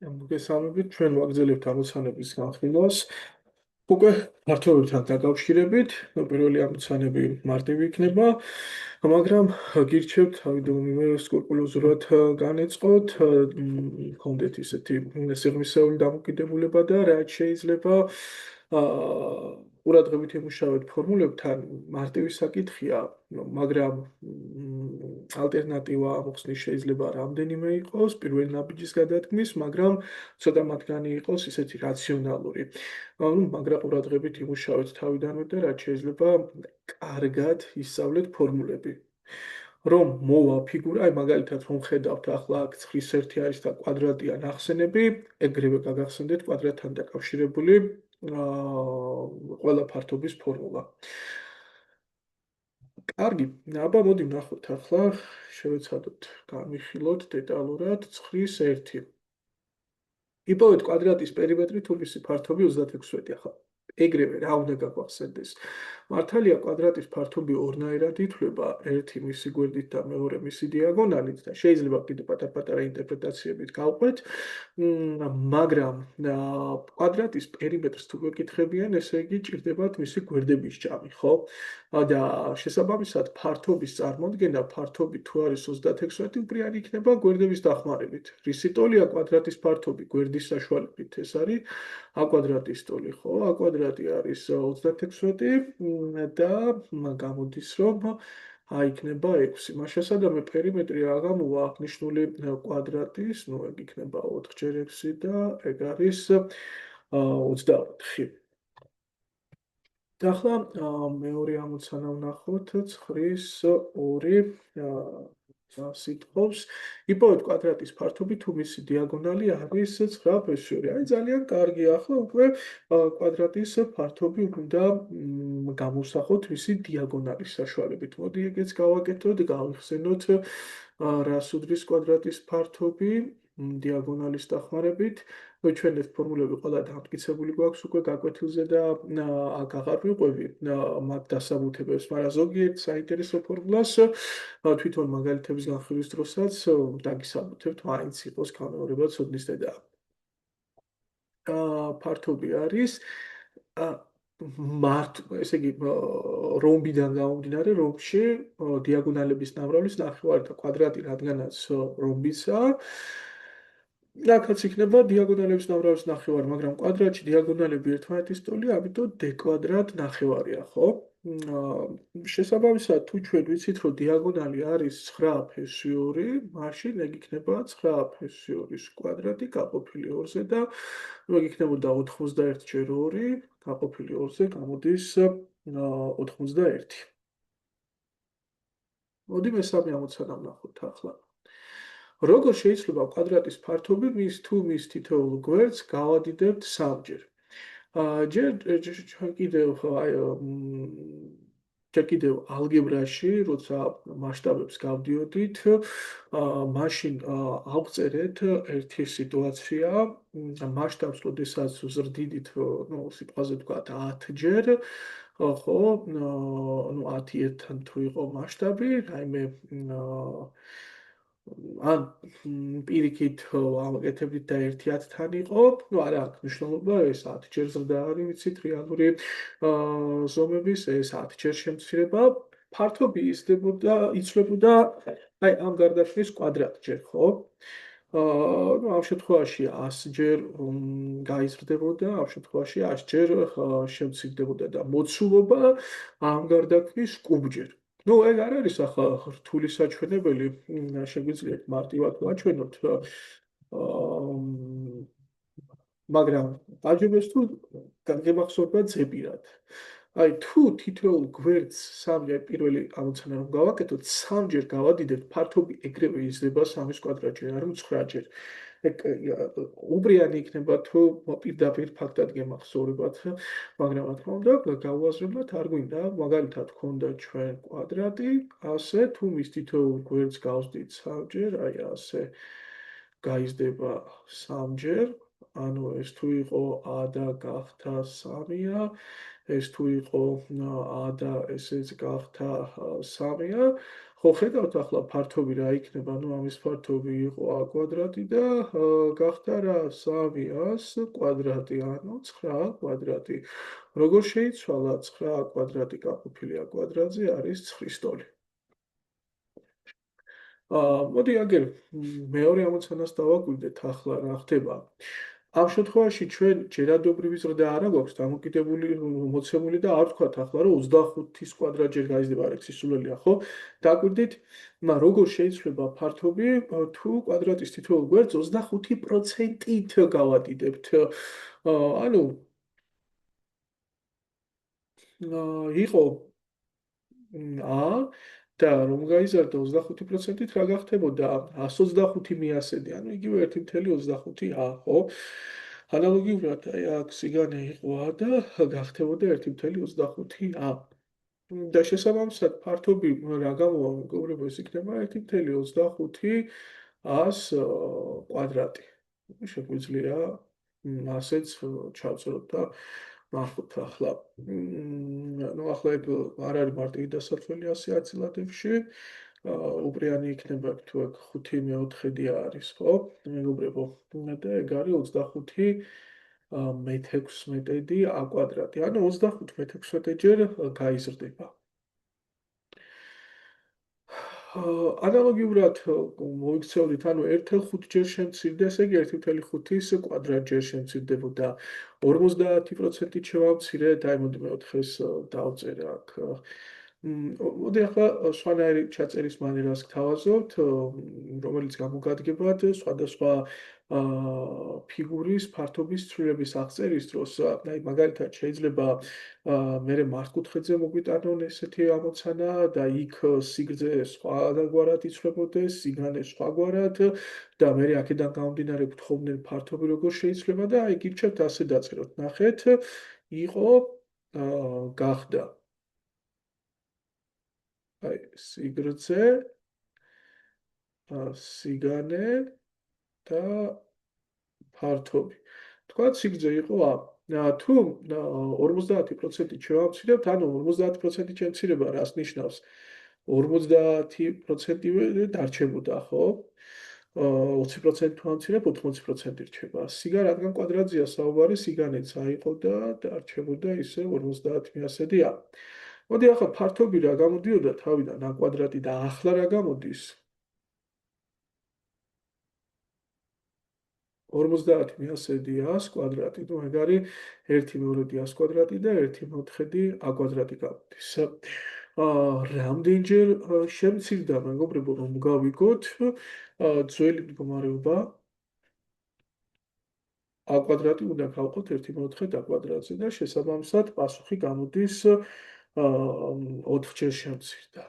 მოგესალმებით, ჩვენ ვაგრძელებთ ამოცანების განხილვას. უკვე მართლობებთან დაკავშირებით, პირველი ამოცანები მარტივი იქნება, მაგრამ გირჩევთ, ავიდეომივე სკრუპულოზურად განეწყოთ, გქონდეთ ისეთი სიღრმისეული დამოკიდებულება და რაც შეიძლება ყურადღებით იმუშავეთ ფორმულებთან, მარტივი საკითხია, მაგრამ ალტერნატივა მოხსნის შეიძლება რამდენიმე იყოს, პირველი ნაბიჯის გადადგმის, მაგრამ ცოტა მათგანი იყოს ისეთი რაციონალური. მაგრა ყურადღებით იმუშავეთ თავიდანვე და რაც შეიძლება კარგად ისწავლეთ ფორმულები. რომ მოვა ფიგურა, აი მაგალითად რომ ხედავთ ახლა აქ 9-1 არის და კვადრატია ნახსენები, ეგრევე გაგახსენდეთ კვადრატთან დაკავშირებული ყველა ფართობის ფორმულა. კარგი, აბა მოდი ვნახოთ ახლა, შევეცადოთ გამიხილოთ დეტალურად 9-1. იპოვეთ კვადრატის პერიმეტრი თუ მისი ფართობი 36. ახლა ეგრევე რა უნდა გაგვახსენდეს? მართალია კვადრატის ფართობი ორნაირად ითვლება, ერთი მისი გვერდით და მეორე მისი დიაგონალით და შეიძლება კიდე პატარ-პატარა ინტერპრეტაციებით გავყვეთ, მაგრამ კვადრატის პერიმეტრს თუ გეკითხებიან, ესე იგი ჭირდებათ მისი გვერდების ჯამი, ხო? და შესაბამისად ფართობის წარმოქმნა, ფართობი თუ არის 36, უპირიანი იქნება გვერდების დახმარებით. რისი ტოლია კვადრატის ფართობი გვერდის საშუალებით? ეს არის a კვადრატის ტოლი, ხო? a კვადრატი არის 36 და გამოდის რომ იქნება 6. მას შესაბამისად პერიმეტრი რა გამოვა აღნიშნული კვადრატის, ეგ იქნება 4x და ეგ არის 24. და ახლა მეორე ამოცანა ვნახოთ 9-2 სიტყვებს. იპოვეთ კვადრატის ფართობი თუ მისი დიაგონალი არის 9 აი ძალიან კარგი. ახლა უკვე კვადრატის ფართობი უნდა გამოვსახოთ მისი დიაგონალის საშუალებით. მოდი ეგეც გავაკეთოთ, გავიხსენოთ რას უდრის კვადრატის ფართობი დიაგონალის დახმარებით. ჩვენ ეს ფორმულები ყველა დამტკიცებული გვაქვს უკვე გაკვეთილზე და აქ აღარ ვიყვები მათ დასაბუთებებს, მაგრამ ზოგიერთ საინტერესო ფორმულას თვითონ მაგალითების განხილვის დროსაც დაგისაბუთებთ, მაინც იყოს გამეორება ცოდნის დედა. ფართობი არის ესე იგი რომბიდან გამომდინარე, რომბში დიაგონალების ნამრავლის ნახევარი და კვადრატი რადგანაც რომბიცაა, აქაც იქნება დიაგონალების ნამრავლის ნახევარი, მაგრამ კვადრატში დიაგონალები ერთმანეთის ტოლია, ამიტომ d კვადრატ ნახევარია, ხო? შესაბამისად, თუ ჩვენ ვიცით, რომ დიაგონალი არის 9-2, მაშინ ეგ იქნება 9-2-ის კვადრატი გაყოფილი 2-ზე და ეგ იქნებოდა 91 ჯერ 2 გაყოფილი 2-ზე გამოდის 91. მოდი მესამე ამოცანა ვნახოთ ახლა. როგორ შეიძლება კვადრატის ფართობი თუ მის თითოეულ გვერდს გავადიდებთ 3-ჯერ? ჯერ კიდევ ალგებრაში, როცა მასშტაბებს გავდიოდით, მაშინ ავწერეთ ერთი სიტუაცია, მასშტაბს როდესაც ვზრდიდით, სიტყვაზე ვთქვათ 10-ჯერ, ხო, 10-თან თუ იყო მასშტაბი, რაიმე ან პირიქით ავაკეთებდით და 1-10-თან იყო, არა აქვს მნიშვნელობა, ეს 10-ჯერ ზრდა არის, ვიცით, რეალური ზომების, ეს 10-ჯერ შემცირება, ფართობი იცვლებოდა აი ამ გარდაქმნის კვადრატჯერ, ხო? ამ შემთხვევაში 100-ჯერ გაიზრდებოდა, ამ შემთხვევაში 100-ჯერ შემცირდებოდა და მოცულობა ამ გარდაქმნის კუბჯერ. ეგ არ არის ახლა რთული საჩვენებელი, შეგვიძლიათ მარტივად ვაჩვენოთ, მაგრამ აჯობეს თუ გაგემახსოვრდათ ზეპირად. აი თუ თითოეულ გვერდს 3, პირველი ამოცანა რომ გავაკეთოთ, 3-ჯერ გავადიდებთ, ფართობი ეგრევე იზრდება 3-ის კვადრატჯერ, არა 9-ჯერ. ეგ უბრიანი იქნება თუ პირდაპირ ფაქტად გემახსოვრებათ, მაგრამ რა თქმა უნდა, გაუაზრებლად არ გვინდა, მაგალითად გქონდა ჩვენ კვადრატი, ასე თუ მის თითოეულ გვერდს გავსდით 3-ჯერ, აი ასე გაიზრდება 3-ჯერ, ანუ ეს თუ იყო a და გახდა 3-ია, ეს თუ იყო a და ესეც გახდა 3-ია, ხო, ხედავთ ახლა ფართობი რა იქნება, ну ამის ფართობი იყო a კვადრატი და გახდა რა 3a კვადრატი, ანუ 9a კვადრატი. როგორ შეიცვალა 9a კვადრატი გაყოფილი a კვადრატზე არის 9-ის ტოლი. მოდი აგერ მეორე ამოცანას დავაკვირდეთ ახლა რა ხდება. ამ შემთხვევაში ჩვენ ჯერადობრივი ზრდა არა გვაქვს დამოკიდებული მოცემული და არ ვთქვათ ახლა რომ 25-ის კვადრატჯერ გაიზრდება არ ექსისულელია, ხო? დაკვირდით, როგორ შეიძლება ფართობი თუ კვადრატის თითოეულ გვერდს 25%-ით გავადიდებთ. ანუ იყო ა და რომ გაიზარდა 25%-ით რა გახდებოდა 125 მიასედი, ანუ იგივე 1.25a, ხო? ანალოგიურად აი აქ სიგანე იყო a და გახდებოდა 1.25a. და შესაბამისად ფართობი რა გამოვა მეგობრებო, ეს იქნება 1.25a-ს კვადრატი. შეგვიძლია ასეც ჩავწეროთ და ნახოთ ახლა. ну ახლა ეგ არ არის მარტივი დასათვლელი 100 აწილადებში. უპრიანი იქნება თუ ეგ 5/4 არის, ხო? მეგობრებო, და ეგ არის 25 მე-16 a კვადრატი. ანუ 25 მე-16 ჯერ გაიზრდება. ანალოგიურად მოიქცევლით, ანუ 1/5 ჯერ შემცირდა, ესე იგი 1/5-ის კვადრატჯერ შემცირდებოდა. 50%-ით შევამცირეთ, აი მოდი მე-4-ს დავწერე აქ. მოდი ახლა სხვანაირი ჩაწერის მანერას გთავაზობთ, რომელიც გამოგადგებათ სხვადასხვა ფიგურის ფართობის ცვლილების აღწერის დროს. აი მაგალითად შეიძლება მე მართკუთხედზე მოგვიტანონ ესეთი ამოცანა და იქ სიგრძე სხვადასხვაგვარად იცვლებოდეს, სიგანე სხვაგვარად და მე აქედან გამომდინარე გთხოვდნენ ფართობი როგორ შეიძლება და აი გირჩევთ ასე დაწეროთ. ნახეთ, იყო გახდა აი სიგრძე, სიგანე და ფართობი. თქვათ სიგრძე იყო a. თუ 50%-ით შევამცირებთ, ანუ 50%-ით შემცირება რას ნიშნავს? 50% დარჩებოდა, ხო? 20% თუ ამცირებ, 80% რჩება. სიგა რადგან კვადრატზეა საუბარი, სიგანეც აიყო და დარჩებოდა ისე 50 მიასედი a. მოდი ახლა ფართობი რა გამოდიოდა თავიდან a კვადრატი და ახლა რა გამოდის? 50 მიასედი a-ს კვადრატი. ну ეგ არის 1/2 a-ს კვადრატი და 1/4 a კვადრატი გამოდის. რამდენჯერ შემცირდა მეგობრებო რომ გავიგოთ ძველი მდგომარეობა a კვადრატი უნდა გავყოთ 1/4 a კვადრატზე და შესაბამისად პასუხი გამოდის 4-ჯერ შემცირდა.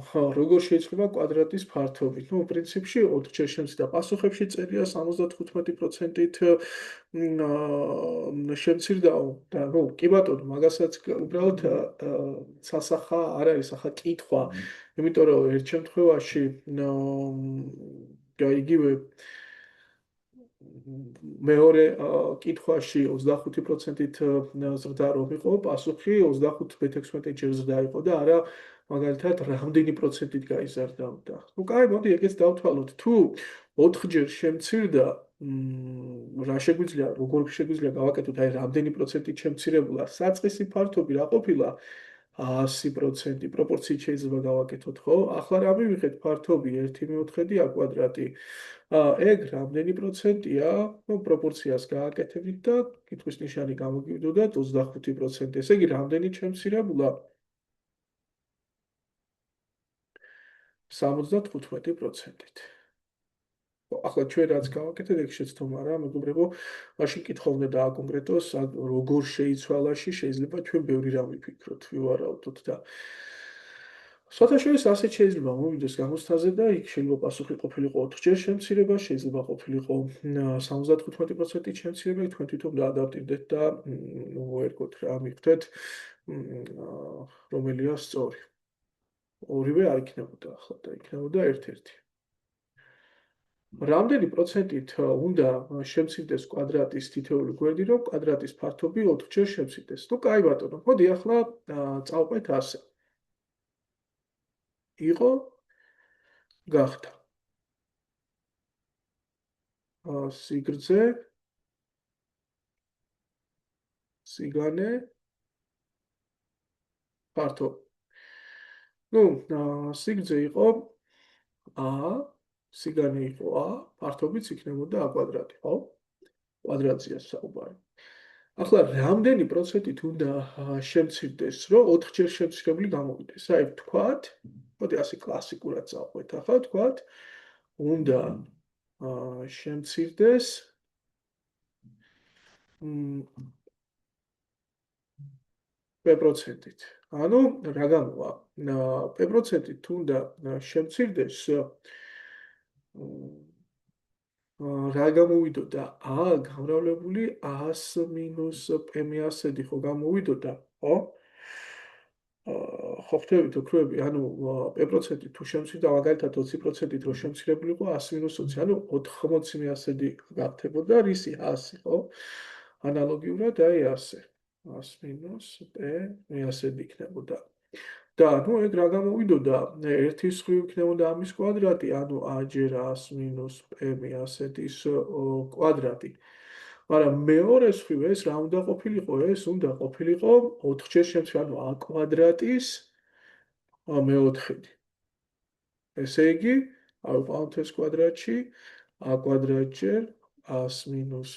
ხო, როგორ შეიძლება კვადრატის ფართობი? ну, პრინციპში 4-ჯერ შემცირდა. პასუხებში წერია 75%-ით შემცირდაო და ну, კი ბატონო, მაგასაც უბრალოდ სასახა არ არის, ახლა კითხვა, იმიტომ რომ ერთ შემთხვევაში იგივე მეორე კითხვაში 25%-ით ზრდა რომ იყო, პასუხი 25 მე-16 ჯერ ზრდა იყო და არა მაგალითად რამდენი პროცენტით გაიზარდაოდა. ну, კაი, მოდი ეგეც დავთვალოთ. თუ 4-ჯერ შემცირდა, რა შეგვიძლია, როგორ შეგვიძლია გავაკეთოთ, აი რამდენი პროცენტით შემცირებულა, საწყისი ფართობი რა ყოფილა? 100% პროპორციით შეიძლება გავაკეთოთ, ხო? ახლა რა მივიღეთ ფართობი 1/4 a კვადრატი. ეგ რამდენი პროცენტია? ну, პროპორციას გააკეთებით და კითხვის ნიშანი გამოგივიდოდათ 25%. ესე იგი რამდენი შემცირებულა? 75%-ით. ახლა ჩვენ რაც გავაკეთეთ, ეგ შეცდომა რა, მეგობრებო, მაშინ კითხვა უნდა დააკონკრეტოს, როგორ შეიცვალაში შეიძლება ჩვენ ბევრი რამ ვიფიქროთ, ვივარაუდოთ და სხვათაშორის ასეთ შეიძლება მოვიდეს გამოცდაზე და იქ შეიძლება პასუხი ყოფილიყო 4-ჯერ შემცირება, შეიძლება ყოფილიყო 75%-ით შემცირება, თქვენ თვითონ დაადაპტირდეთ და ვერკოთ რა მივხვდეთ, რომელია სწორი. ორივე არ იქნებოდა ახლა და იქნებოდა ერთ-ერთი. რამდენი პროცენტით უნდა შემცირდეს კვადრატის თითოეული გვერდი, რომ კვადრატის ფართობი 4-ჯერ შემცირდეს? ну, კაი ბატონო, მოდი ახლა წავყვეთ ასე. იყო, გახდა. სიგრძე, სიგანე, ფართობი. ნუ, სიგრძე იყო a, სიგანე იყო a, ფართობიც იქნებოდა a კვადრატი, ხო? კვადრატზეა საუბარი. ახლა რამდენი პროცენტით უნდა შემცირდეს, რომ 4-ჯერ შემცირებული გამოვიდეს? აი, ვთქვათ, მოდი ასე კლასიკურად წავყვეთ ახლა, ვთქვათ, უნდა შემცირდეს p%-ით. ანუ რა გამოვა? p%-ით უნდა შემცირდეს რა გამოვიდოდა? a გამრავლებული 100 მინუს p-100-დი ხო გამოვიდოდა, ხო? ხო ხტებით ოქროები, ანუ p%-ით თუ შემცირდა მაგალითად 20%-ით რო შემცირებულიყო 100 მინუს 20, ანუ 80 100-დი გახდებოდა რისი 100, ხო? ანალოგიურად აი ასე. 100 მინუს p-100-დი იქნებოდა. და ნუ ეგ რა გამოვიდოდა? ერთი სხვი იქნებოდა ამის კვადრატი, ანუ a ჯერ 100 მინუს p-100-დის კვადრატი. მაგრამ მეორე სხვივ ეს რა უნდა ყოფილიყო? ეს უნდა ყოფილიყო 4-ჯერ შემცირებული, ანუ a კვადრატის მეოთხედი. ესე იგი, ავყავთ ეს კვადრატში a კვადრატ ჯერ 100 მინუს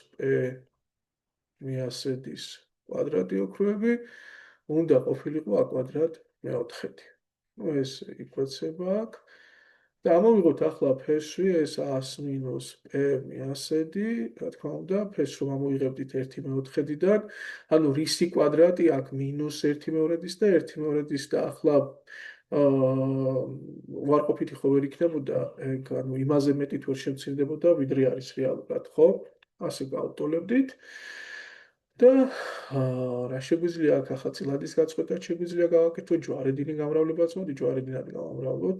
p-100-დის კვადრატი ოქროები უნდა ყოფილიყო a კვადრატ მეოთხედი. ნუ ეს იკვეცება აქ. და ამოვიღოთ ახლა ფესვი ეს 100 მინუს p-100-დი, რა თქმა უნდა, ფესვს რომ ამოიღებდით 1/4-დან, ანუ რისი კვადრატი აქ მინუს 1/2-დის და 1/2-დის და ახლა უარყოფითი ხო ვერ იქნებოდა, ეგ ანუ იმაზე მეტით ვერ შემცირდებოდა, ვიდრე არის რეალურად, ხო? ასე გავტოლებდით. და რა შეგვიძლია აქ ახლა წილადის გაწყვეტად შეგვიძლია გავაკეთოთ ჯვარედინი გამრავლებაც, მოდი ჯვარედინად გავამრავლოთ.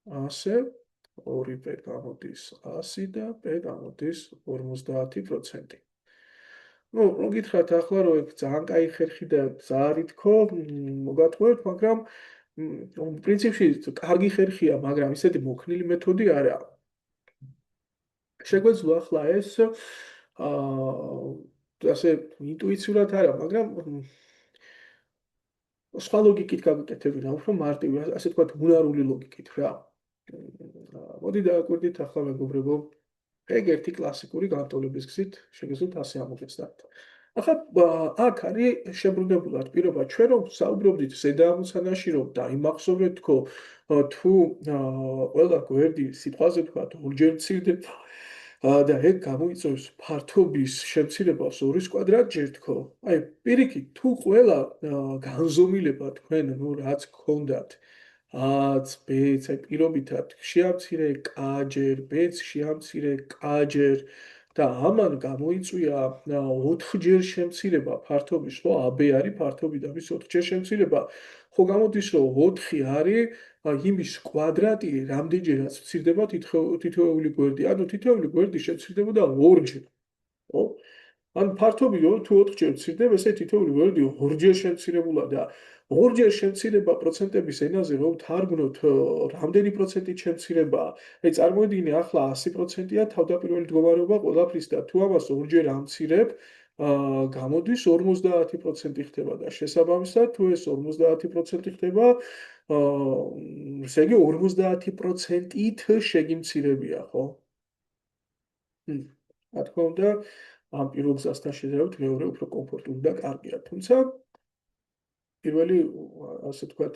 ასე 2p გამოდის 100 და p გამოდის 50%. ნუ მოგითხრათ ახლა რომ ეგ ძალიან კაი ხერხი და ზარი თქო, მოგატყუებთ, მაგრამ პრინციპში კარგი ხერხია, მაგრამ ისეთი მოქნილი მეთოდი არა. შეგვეძლო ახლა ეს ასე ინტუიციურად არა, მაგრამ სხვა ლოგიკით გავიკეთებინა, უფრო მარტივი, ასე თქვა უნარული ლოგიკით რა. მოდი დააკვირდით ახლა მეგობრებო, ეგ ერთი კლასიკური განტოლების გზით შეგეძლოთ ასე ამოგეცდათ. ახლა აქ არის შებრუნებულად პირობა, ჩვენ რომ საუბრობდით ზედამოცანაში, რომ დაიმახსოვრეთ თქო, თუ ყველა გვერდი სიტყვაზე თქვა ორჯერ მცირდება და ეგ გამოიწვევს ფართობის შემცირებას 2-ის კვადრატჯერ თქო. აი, პირიქით, თუ ყველა განზომილება თქვენ, ნუ რაც გქონდათ, a-ც, b-ც, აი პირობითად შეამცირე k-ჯერ, b-ც შეამცირე k-ჯერ და ამან გამოიწვია 4-ჯერ შემცირება ფართობის, ხო, AB არის ფართობი და მის 4-ჯერ შემცირება. ხო გამოდის, რომ 4 არის იმის კვადრატი, რამდენჯერაც მცირდება თითოეული გვერდი. ანუ თითოეული გვერდი შემცირდებოდა 2-ჯერ. ხო? ან ფართობი თუ 4-ჯერ მცირდება, ესე თითოეული გვერდი 2-ჯერ შემცირებულა და 2-ჯერ შემცირება პროცენტების ენაზე რომ თარგმნოთ რამდენი პროცენტით შემცირებაა. აი წარმოიდგინე ახლა 100%-ია თავდაპირველი მდგომარეობა ყველაფრის და თუ ამას 2-ჯერ ამცირებ, გამოდის 50% ხდება და შესაბამისად თუ ეს 50% ხდება, ესე იგი 50%-ით შეგიმცირებია, ხო? რა თქმა უნდა, ამ პირველ გზასთან შედარებით მეორე უფრო კომფორტული და კარგია, თუმცა პირველი ასე თქვათ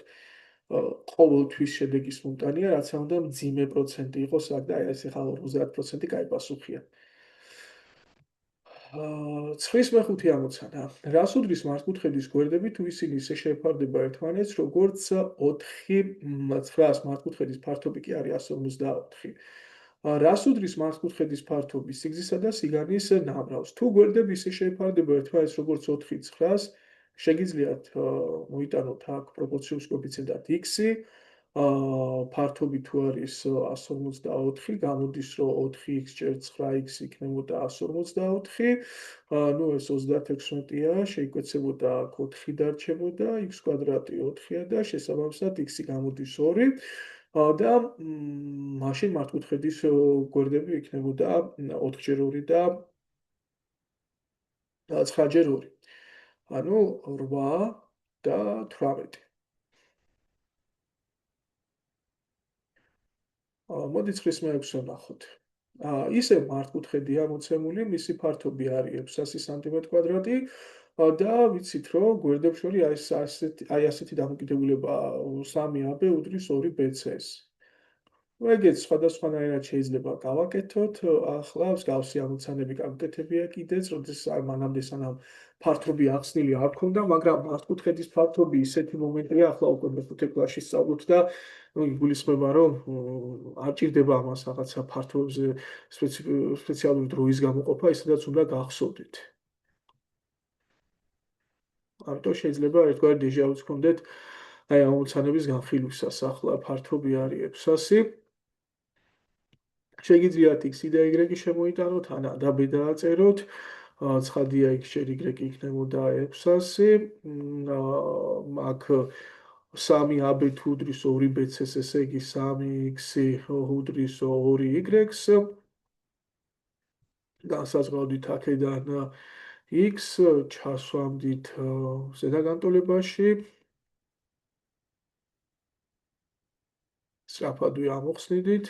ყოველთვის შედეგის მომტანია, რაც უნდა მძიმე პროცენტი იყოს აქ და ეს ახლა 50% კაი პასუხია. ცხრის მეხუთე ამოცანა. რას უდრის მართკუთხედის გვერდები თუ ისინი ისე შეეფარდება ერთმანეთს, როგორც 4-9 მართკუთხედის ფართობი კი არის 154. რას უდრის მართკუთხედის ფართობი სიგრძისა და სიგანის ნამრავს? თუ გვერდები ისე შეეფარდება ერთმანეთს, როგორც 4-9, შეგიძლიათ მოიტანოთ აქ პროპორციულ კოეფიციენტად x-ი, ფართობი თუ არის 154, გამოდის რომ 4x + 9x იქნებოდა 154. ნუ ეს 36-ია, შეიკვეცებოდა აქ 4 დარჩებოდა, x კვადრატი 4-ია და შესაბამისად x-ი გამოდის 2. და მაშინ მართკუთხედის გვერდები იქნებოდა 4x2 და 9x2. ანუ 8 და 18. მოდით ხრის მე-6-ზე ვნახოთ. ისე მართკუთხედია მოცემული, მისი ფართობი არის 600 სმ², და ვიცით, რომ გვერდებს შორის აი ასეთი დამოკიდებულება 3AB უდრის 2BC-ს. ეგეც სხვადასხვანაირად შეიძლება გავაკეთოთ. ახლა მსგავსი ამოცანები გავკეთებია კიდეც, როდესაც მანამდე სანამ ფართობი ახსნილი არ ქონდა, მაგრამ მართკუთხედის ფართობი ისეთი მომენტია, ახლა უკვე მეხუთე კლასში სწავლობთ და იგულისხმება, რომ არ ჭირდება ამას რაღაცა ფართობებზე სპეციალური დროის გამოყოფა, ისედაც უნდა გახსოვდეთ. ამიტომ შეიძლება ერთგვარი დეჟავუც გქონდეთ აი ამ ამოცანების განხილვისას. ახლა ფართობი არის 600. შეგიძლიათ x და y შემოიტანოთ, ან და b დააწეროთ. ცხადია x + y იქნებოდა 600. აქ 3AB თუ უდრის 2BC-ს, ესე იგი 3x უდრის 2y-ს. განსაზღვრავდით აქედან x, ჩასვამდით ზედაგანტოლებაში. სწრაფად ვამოხსნიდით.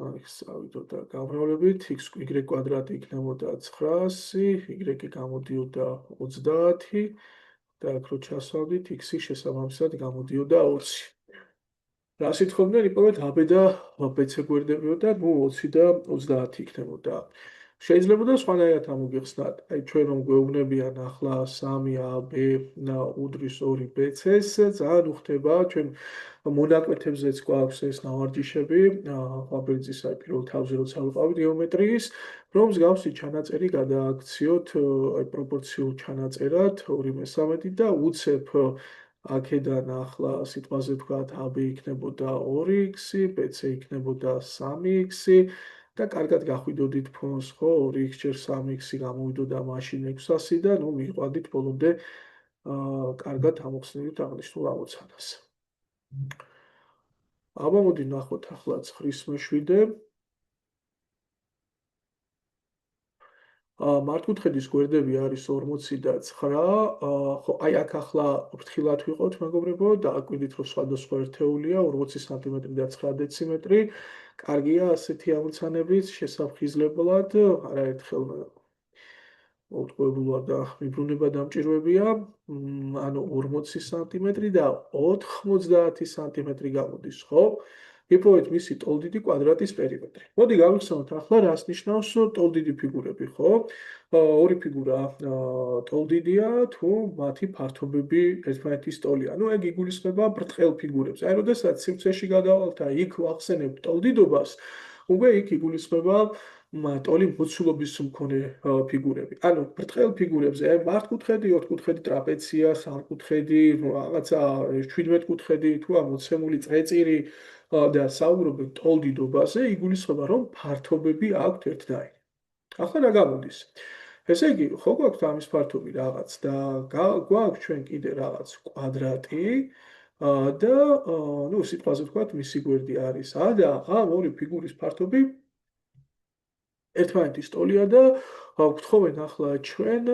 x წავიდოთ და გამრავლებით, y კვადრატი იქნებოდა 900, y გამოდიოდა 30 და აქ რო ჩასვამდით, x-ი შესაბამისად გამოდიოდა 20. რა სიტყვებდნენ, იპოვეთ AB და BC გვერდებიო და ნუ 20 და 30 იქნებოდა. შეიძლებოდა სხვანაირად ამოგიხსნათ. აი ჩვენ რომ გვეუბნებიან ახლა 3AB უდრის 2BC-ს, ძალიან უხდება ჩვენ მონაკვეთებზეც გვაქვს ეს ნავარჯიშები, ყვავილძის აი პირველ თავზე როცა ვიყავით გეომეტრიის, რომ მსგავსი ჩანაწერი გადააქციოთ აი პროპორციულ ჩანაწერად 2/13 და უცებ აქედან ახლა სიტყვაზე ვთქვათ AB იქნებოდა 2x, BC იქნებოდა 3x და კარგად გახვიდოდით ფონს, ხო, 2x + 3x გამოვიდოდა მაშინ 600 და ნუ მიყვანდით ბოლომდე კარგად ამოხსნილით აღნიშნულ ამოცანას. აბა მოდი ნახოთ ახლა 9-ის მე-7. მართკუთხედის გვერდები არის 40 და 9. ხო, აი აქ ახლა ფრთხილად ვიყოთ, მეგობრებო, დააკვირდით, რომ სხვადასხვა ერთეულია 40 სმ და 9 დეციმეტრი. კარგია ასეთი ამოცანების შესაფხიზლებლად, არაერთხელ მოვტყუებულვარ და მიბრუნება დამჭირვებია. ანუ 40 სმ და 90 სმ გამოდის, ხო? იპოვეთ მისი ტოლდიდი კვადრატის პერიმეტრი. მოდი გავიხსენოთ ახლა რას ნიშნავს ტოლდიდი ფიგურები, ხო? ორი ფიგურა ტოლდიდია, თუ მათი ფართობები ერთმანეთის ტოლია. ნუ ეგ იგულისხმება ბრტყელ ფიგურებს. აი, როდესაც სივრცეში გადავალთ და იქ ვახსენებთ ტოლდიდობას, უკვე იქ იგულისხმება ტოლი მოცულობის მქონე ფიგურები. ანუ ბრტყელ ფიგურებზე აი მართკუთხედი, ოთხკუთხედი, ტრაპეცია, სამკუთხედი, რაღაცა 17 კუთხედი, თუ ამოცემული წრეწირი და საუბრობთ ტოლდიდობაზე, იგულისხმება, რომ ფართობები აქვთ ერთნაირი. ახლა რა გამოდის? ესე იგი, ხო გვაქვს ამის ფართობი რაღაც და გვაქვს ჩვენ კიდე რაღაც კვადრატი და ნუ სიტყვაზე ვთქვათ, მისი გვერდი არის a და ამ ორი ფიგურის ფართობი ერთმანეთის ტოლია და გვთხოვენ ახლა ჩვენ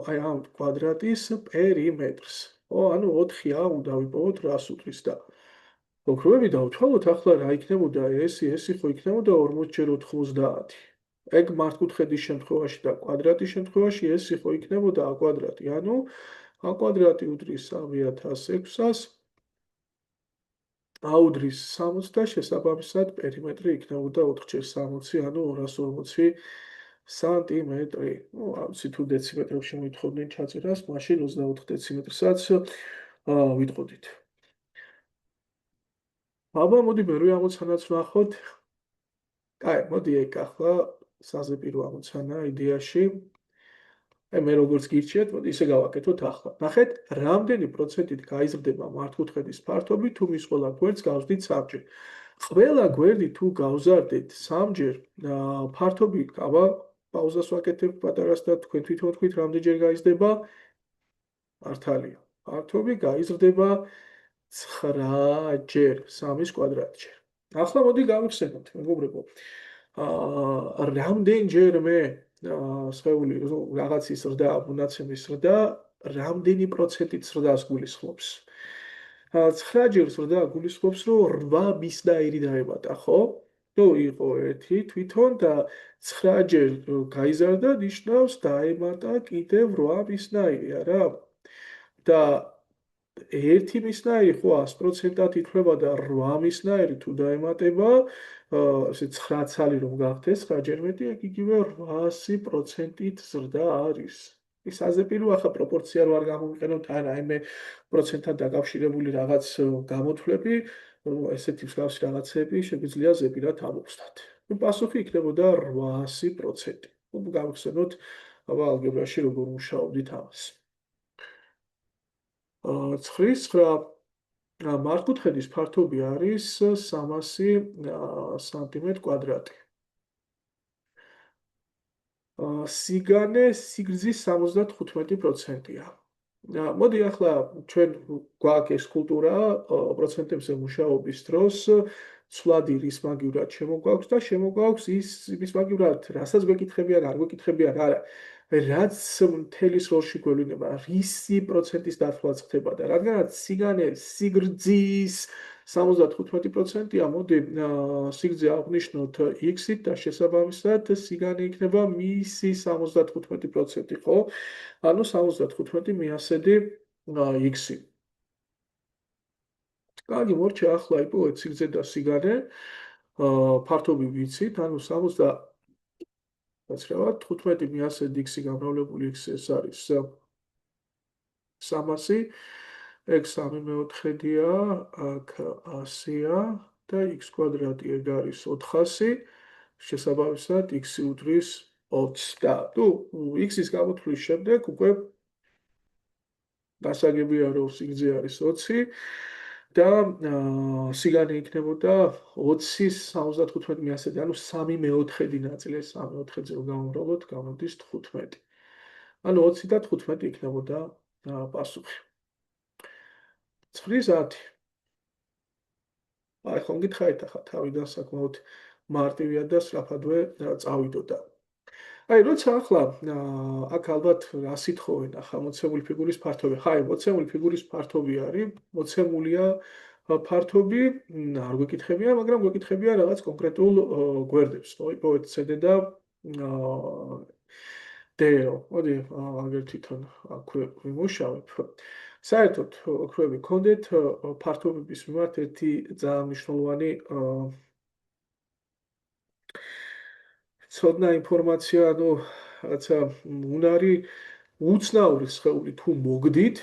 აი ამ კვადრატის პერიმეტრს. ანუ 4A უნდა ვიპოვოთ რას უდრის და ოქროები დავთვალოთ ახლა რა იქნებოდა ეს ხო იქნებოდა 40/90. ეგ მართკუთხედის შემთხვევაში და კვადრატის შემთხვევაში ეს ხო იქნებოდა a კვადრატი. ანუ a კვადრატი უდრის 3600, a უდრის 60 და შესაბამისად პერიმეტრი იქნებოდა 4x60, ანუ 240 სმ. ნუ ამცი თუ დეციმეტრებში მოითხოვდნენ ჩაწერას, მაშინ 24 დეციმეტრსაც ვიტყოდით. აბა მოდი მერვე ამოცანაც ვნახოთ. კაი, მოდი ეგ ახლა საზეპირო ამოცანა იდეაში. აი მე როგორც გირჩიეთ, მოდი ისე გავაკეთოთ ახლა. ნახეთ, რამდენი პროცენტით გაიზრდება მართკუთხედის ფართობი, თუ მის ყველა გვერდს გავზდით სამჯერ. ყველა გვერდი თუ გავზარდეთ სამჯერ, ფართობი, აბა, პაუზას ვაკეთებ პატარას და თქვენ თვითონ თქვით რამდენჯერ გაიზრდება? მართალია. ფართობი გაიზრდება 9-ჯერ, 3-ის კვადრატჯერ. ახლა მოდი გავიხსენოთ, მეგობრებო. რამდენჯერმე სხეული რაღაცის ზრდა, მონაცემის ზრდა, რამდენი პროცენტით ზრდას გულისხმობს? 9-ჯერ ზრდა გულისხმობს, რომ 8 მისნაირი დაემატა, ხო? თუ იყო 1 თვითონ და 9-ჯერ გაიზარდა, ნიშნავს დაემატა კიდევ 8 მისნაირი, არა? და 1 მისნაირი ხო 100%-ად ითვლება და 8 მისნაირი თუ დაემატება, ესე 9 ცალი რომ გახდეს, 9-ჯერ მეტი, ეგ იგივე 800%-ით ზრდა არის. ის საზეპირო ახლა პროპორცია რო არ გამოვიყენოთ, ან რაიმე პროცენტთან დაკავშირებული რაღაც გამოთვლები, ესეთი მსგავსი რაღაცები შეგვიძლია ზეპირად ამოვხსნათ. პასუხი იქნებოდა 800%. გავიხსენოთ, აბა ალგებრაში როგორ მუშაობდით ამას. 9 მართკუთხედის ფართობი არის 300 სანტიმეტრი კვადრატი. სიგანე სიგრძის 75%-ია. მოდი ახლა ჩვენ გვაქვს ეს კულტურა პროცენტებზე მუშაობის დროს ცვლადი რის მაგივრად შემოგვაქვს და შემოგვაქვს ის მაგივრად, რასაც გვეკითხებიან, არ გვეკითხებიან, არა. რაც მთელის როლში გვევლინება, რისი პროცენტის დათვლაც ხდება და რადგანაც სიგანე სიგრძის 75%-ია, მოდი სიგრძე აღვნიშნოთ x-ით და შესაბამისად სიგანე იქნება მისი 75%, ხო? ანუ 75 მიასედი x-ი. კარგი, მორჩა ახლა იპოვეთ სიგრძე და სიგანე, ფართობი ვიცით, ანუ 15 მიასედი x-ი გამრავლებული x ეს არის 300, ეგ 3/4-ია, აქ 100-ია და x კვადრატი ეგ არის 400, შესაბამისად x-ი უდრის 20 და თუ x-ის გამოთვლის შემდეგ უკვე გასაგებია რომ სიგრძე არის 20 და სიგანე იქნებოდა 20-ის 75 მიასედი, ანუ 3/4 ნაწილი, 3/4-ზე რომ გავამრავლოთ, გამოდის 15. ანუ 20 და 15 იქნებოდა პასუხი. 9-10. აი ხომ გითხარით ახლა თავიდან საკმაოდ მარტივია და სწრაფადვე წავიდოდა. აი როცა ახლა აქ ალბათ რა სიტყვენ ახლა მოცემული ფიგურის ფართობი. ხაი, მოცემული ფიგურის ფართობი არის, მოცემულია ფართობი, არ გვეკითხებია, მაგრამ გვეკითხებია რაღაც კონკრეტულ გვერდებს, ხო? იპოვეთ CD და D-ო. მოდი აგერ თვითონ აქვე ვიმუშავებ. საერთოდ ოქროები გქონდეთ ფართობების მიმართ ერთი ძალიან მნიშვნელოვანი ცოდნა ინფორმაცია, ანუ რაცა უნარი უცნაური სხეული თუ მოგდით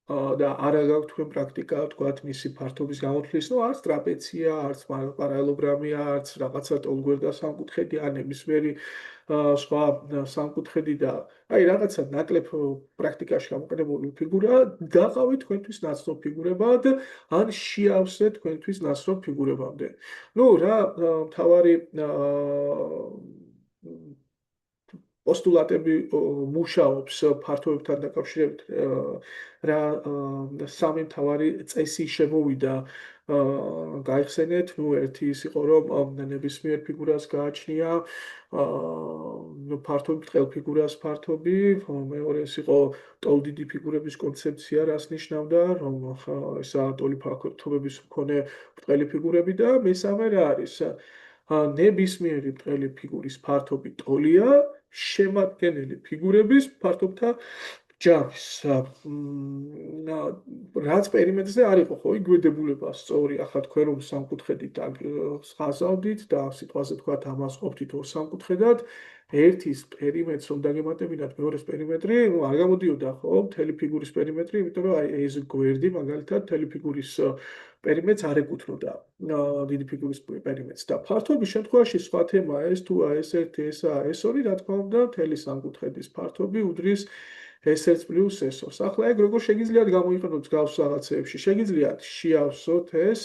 და არა გაქვთ თქვენ პრაქტიკა, თქვათ მისი ფართობის გამოთვლის, ну არც ტრაპეცია, არც პარალელოგრამია, არც რაღაცა ტოლგვერდა სამკუთხედი, ან ნებისმიერი სხვა სამკუთხედი და აი რაღაცა ნაკლებ პრაქტიკაში გამოყენებული ფიგურა, დაყავით თქვენთვის ნაცნობ ფიგურებად, ან შეავსეთ თქვენთვის ნაცნობ ფიგურებამდე. ну რა მთავარი პოსტულატები მუშაობს ფართობებთან დაკავშირებით, რა სამი მთავარი წესი შემოვიდა გაიხსენეთ, ну ერთი ის იყო რომ ნებისმიერ ფიგურას გააჩნია ფართობი, ბრტყელ ფიგურას ფართობი, მეორე ის იყო ტოლდიდი ფიგურების კონცეფცია, რას ნიშნავდა, რომ ესაა ტოლი ფართობების მქონე ბრტყელი ფიგურები და მესამე რა არის ნებისმიერი ბრტყელი ფიგურის ფართობი ტოლია შემადგენელი ფიგურების ფართობთა ჯამის. რაც პერიმეტრზე არ იყო, ხო, იგვედებულება სწორი, ახლა თქვენ რომ სამკუთხედით ხაზავდით და სიტყვაზე თქვათ ამას ყოფთით ორ სამკუთხედად, ერთის პერიმეტრს რომ დაგემატებინათ მეორეს პერიმეტრი, ну არ გამოდიოდა, ხო, მთელი ფიგურის პერიმეტრი, იმიტომ რომ აი ეს გვერდი მაგალითად მთელი ფიგურის პერიმეტრს არ ეკუთვნოდა დიდი ფიგურის პერიმეტრს და ფართობის შემთხვევაში სხვა თემაა ეს თუ S1, S2, რა თქმა უნდა, მთელი სამკუთხედის ფართობი უდრის S1 + S2-ს. ახლა ეგ როგორ შეგიძლიათ გამოიყენოთ გავს რაღაცეებში? შეგიძლიათ შეავსოთ ეს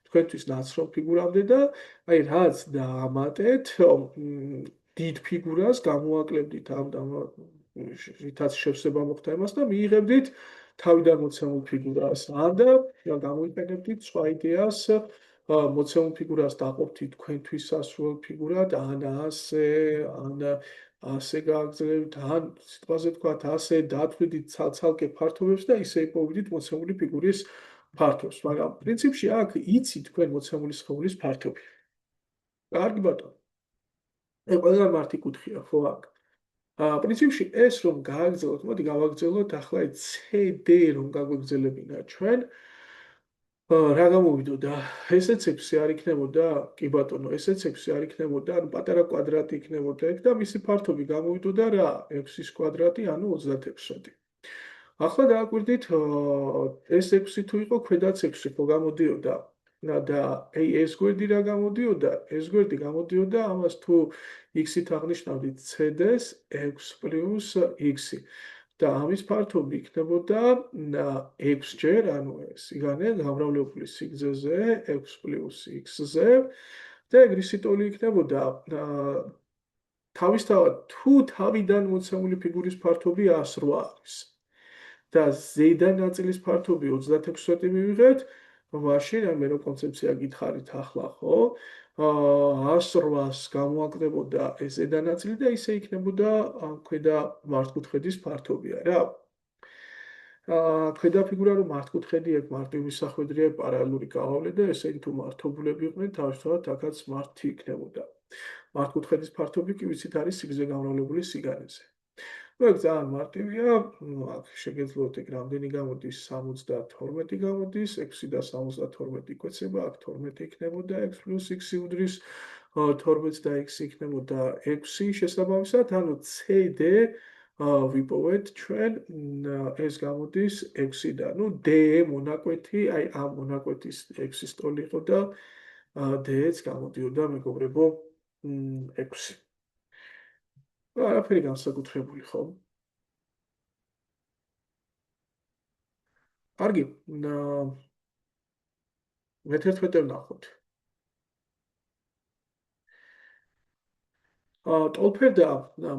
თქვენთვის ნაცრომ ფიგურამდე და აი რაც დაამატეთ დიდ ფიგურას გამოაკლებდით ამ ვითაც შევსება მოხდა იმას და მიიღებდით თავიდან მოცემულ ფიგურას. ან და გამოიყენებდით სხვა იდეას, მოცემულ ფიგურას დაყოფთით თქვენთვის სასურველ ფიგურად, ან ასე გააგრძელებთ, ან სიტყვაზე ვთქვათ, ასე დათვლით ცალ-ცალკე ფართობებს და ისე იპოვებდით მოცემული ფიგურის ფართობს. მაგრამ პრინციპში აქ იცით თქვენ მოცემული სხეულის ფართობი. კარგი ბატონო. ეგ ყველა მარტი კუთხეა, ხო აქ. პრინციპში ეს რომ გააგრძელოთ, მოდი გავაგრძელოთ ახლა CD რომ გაგვეგზელებინა ჩვენ. რა გამოვიდოდა? ესეც 6 არ იქნებოდა? კი ბატონო, ესეც 6 არ იქნებოდა, ანუ პატარა კვადრატი იქნებოდა ეგ და მისი ფართობი გამოვიდოდა რა? 6-ის კვადრატი, ანუ 36. ახლა დააკვირდით, ეს 6 თუ იყო, ქვედაც 6 ხო გამოდიოდა? და ეს გვერდი რა გამოდიოდა? ეს გვერდი გამოდიოდა ამას თუ x-ით აღნიშნავდით CD-ს 6 + x. და ამის ფართობი იქნებოდა 6-ჯერ, ანუ ეს იგანე გამრავლებული სიგრძეზე 6 + x-ზე და ეგ რისი ტოლი იქნებოდა? თავისთავად თუ თავიდან მოცემული ფიგურის ფართობი 108 არის და ზედა ნაწილის ფართობი 36 მივიღეთ, მაშინ მე რო კონცეფცია გითხარით ახლა, ხო? 108-ს გამოაკლებოდა ეს ზედა ნაწილი და ისე იქნებოდა ქვედა მართკუთხედის ფართობია რა. ქვედა ფიგურა რომ მართკუთხედი ეგ მარტივი სახვედრია პარალელური გაავლე და ესე იგი თუ მართობულები იყვნენ, თავისთავად აქაც მართი იქნებოდა. მართკუთხედის ფართობი კი ვიცით არის სიგრძე გამრავლებული სიგანეზე. ეგ ძალიან მარტივია, აქ შეგეძლოთ ეგ რამდენი გამოდის 72 გამოდის, 6 და 72 იკვეცება, აქ 12 იქნებოდა, x + x უდრის 12 და x იქნებოდა 6 შესაბამისად, ანუ CD ვიპოვეთ ჩვენ ეს გამოდის 6-დან. ნუ D მონაკვეთი, აი ამ მონაკვეთის 6-ის ტოლი იყო და D-ც გამოდიოდა მეგობრებო 6. არაფერი განსაკუთრებული ხო? კარგი, მე-11 ვნახოთ. ტოლფერდა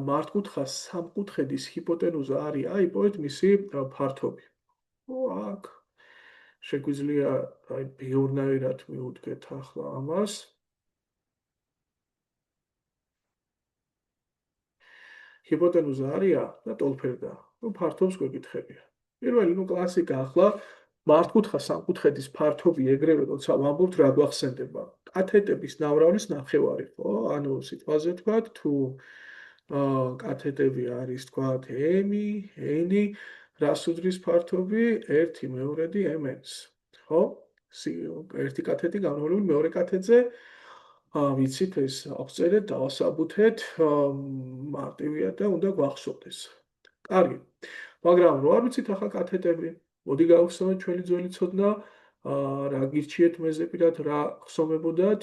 მართკუთხა სამკუთხედის ჰიპოტენუზა არის, აი იპოვეთ მისი ფართობი. აქ შეგვიძლია აი ბიორნაირად მიუდგეთ ახლა ამას. ჰიპოტენუზა არია და ტოლფერდა. ნუ ფართობს გვეკითხებია. პირველი ნუ კლასიკა ახლა მართკუთხა სამკუთხედის ფართობი ეგრევე როცა ვამბობთ რა გვახსენდება? კათეტების ნამრავლის ნახევარი, ხო? ანუ სიტყვაზე ვთქვათ, თუ კათეტები არის ვთქვათ m, n, რას უდრის ფართობი 1/2 mn-ს, ხო? ერთი კათეტი განმავლებული მეორე კათეტზე ვიცით ეს აღწერეთ, დავასაბუთეთ, მარტივია და უნდა გვახსოვდეს. კარგი. მაგრამ რო არ ვიცით ახლა კათეტები, მოდი გავხსოვოთ ჩვენი ძველი ცოდნა, რა გირჩიეთ მეზეპირად, რა ხსოვებოდათ,